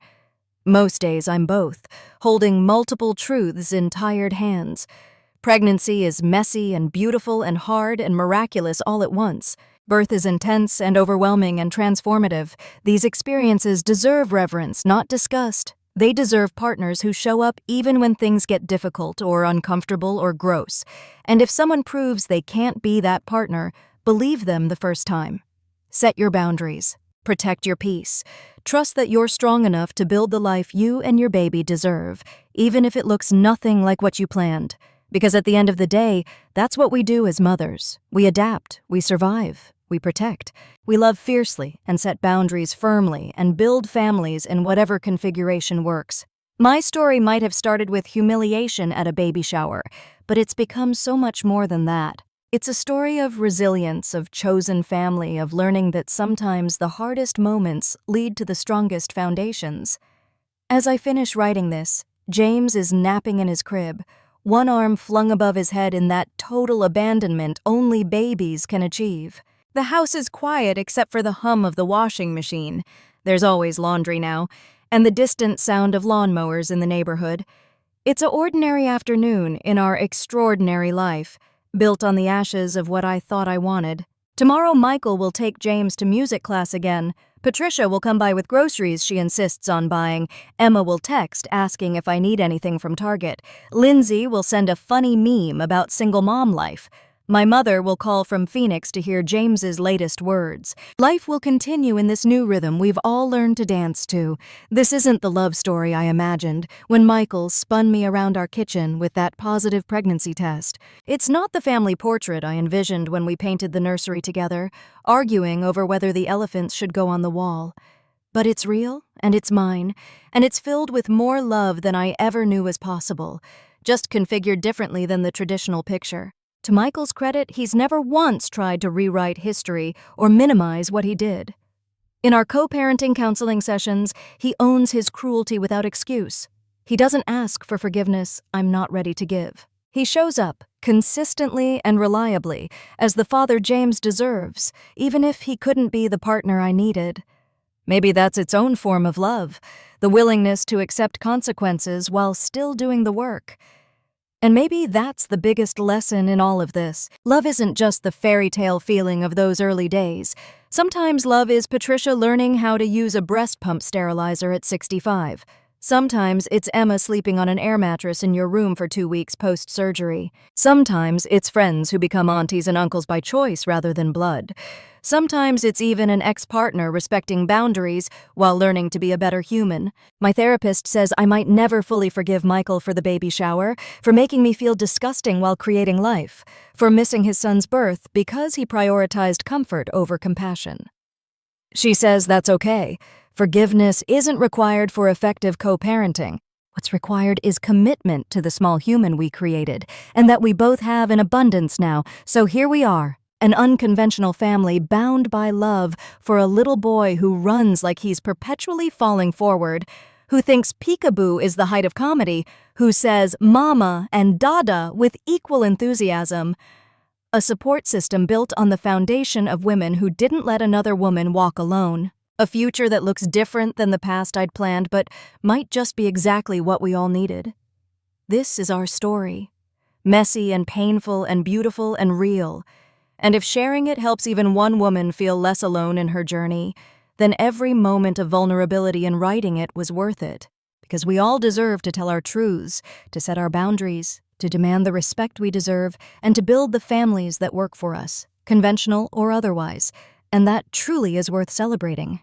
Most days I'm both, holding multiple truths in tired hands. Pregnancy is messy and beautiful and hard and miraculous all at once. Birth is intense and overwhelming and transformative. These experiences deserve reverence, not disgust. They deserve partners who show up even when things get difficult or uncomfortable or gross. And if someone proves they can't be that partner, believe them the first time. Set your boundaries. Protect your peace. Trust that you're strong enough to build the life you and your baby deserve, even if it looks nothing like what you planned. Because at the end of the day, that's what we do as mothers. We adapt, we survive, we protect. We love fiercely and set boundaries firmly and build families in whatever configuration works. My story might have started with humiliation at a baby shower, but it's become so much more than that. It's a story of resilience, of chosen family, of learning that sometimes the hardest moments lead to the strongest foundations. As I finish writing this, James is napping in his crib, one arm flung above his head in that total abandonment only babies can achieve. The house is quiet except for the hum of the washing machine. There's always laundry now, and the distant sound of lawnmowers in the neighborhood. It's an ordinary afternoon in our extraordinary life, built on the ashes of what I thought I wanted. Tomorrow Michael will take James to music class again. Patricia will come by with groceries she insists on buying. Emma will text asking if I need anything from Target. Lindsay will send a funny meme about single mom life. My mother will call from Phoenix to hear James's latest words. Life will continue in this new rhythm we've all learned to dance to. This isn't the love story I imagined when Michael spun me around our kitchen with that positive pregnancy test. It's not the family portrait I envisioned when we painted the nursery together, arguing over whether the elephants should go on the wall. But it's real, and it's mine, and it's filled with more love than I ever knew was possible, just configured differently than the traditional picture. To Michael's credit, he's never once tried to rewrite history or minimize what he did. In our co-parenting counseling sessions, he owns his cruelty without excuse. He doesn't ask for forgiveness I'm not ready to give. He shows up, consistently and reliably, as the father James deserves, even if he couldn't be the partner I needed. Maybe that's its own form of love, the willingness to accept consequences while still doing the work. And maybe that's the biggest lesson in all of this. Love isn't just the fairy tale feeling of those early days. Sometimes love is Patricia learning how to use a breast pump sterilizer at 65. Sometimes it's Emma sleeping on an air mattress in your room for 2 weeks post-surgery. Sometimes it's friends who become aunties and uncles by choice rather than blood. Sometimes it's even an ex-partner respecting boundaries while learning to be a better human. My therapist says I might never fully forgive Michael for the baby shower, for making me feel disgusting while creating life, for missing his son's birth because he prioritized comfort over compassion. She says that's okay. Forgiveness isn't required for effective co-parenting. What's required is commitment to the small human we created, and that we both have in abundance now. So here we are, an unconventional family bound by love for a little boy who runs like he's perpetually falling forward, who thinks peekaboo is the height of comedy, who says mama and dada with equal enthusiasm. A support system built on the foundation of women who didn't let another woman walk alone. A future that looks different than the past I'd planned, but might just be exactly what we all needed. This is our story. Messy and painful and beautiful and real. And if sharing it helps even one woman feel less alone in her journey, then every moment of vulnerability in writing it was worth it. Because we all deserve to tell our truths, to set our boundaries, to demand the respect we deserve, and to build the families that work for us, conventional or otherwise. And that truly is worth celebrating.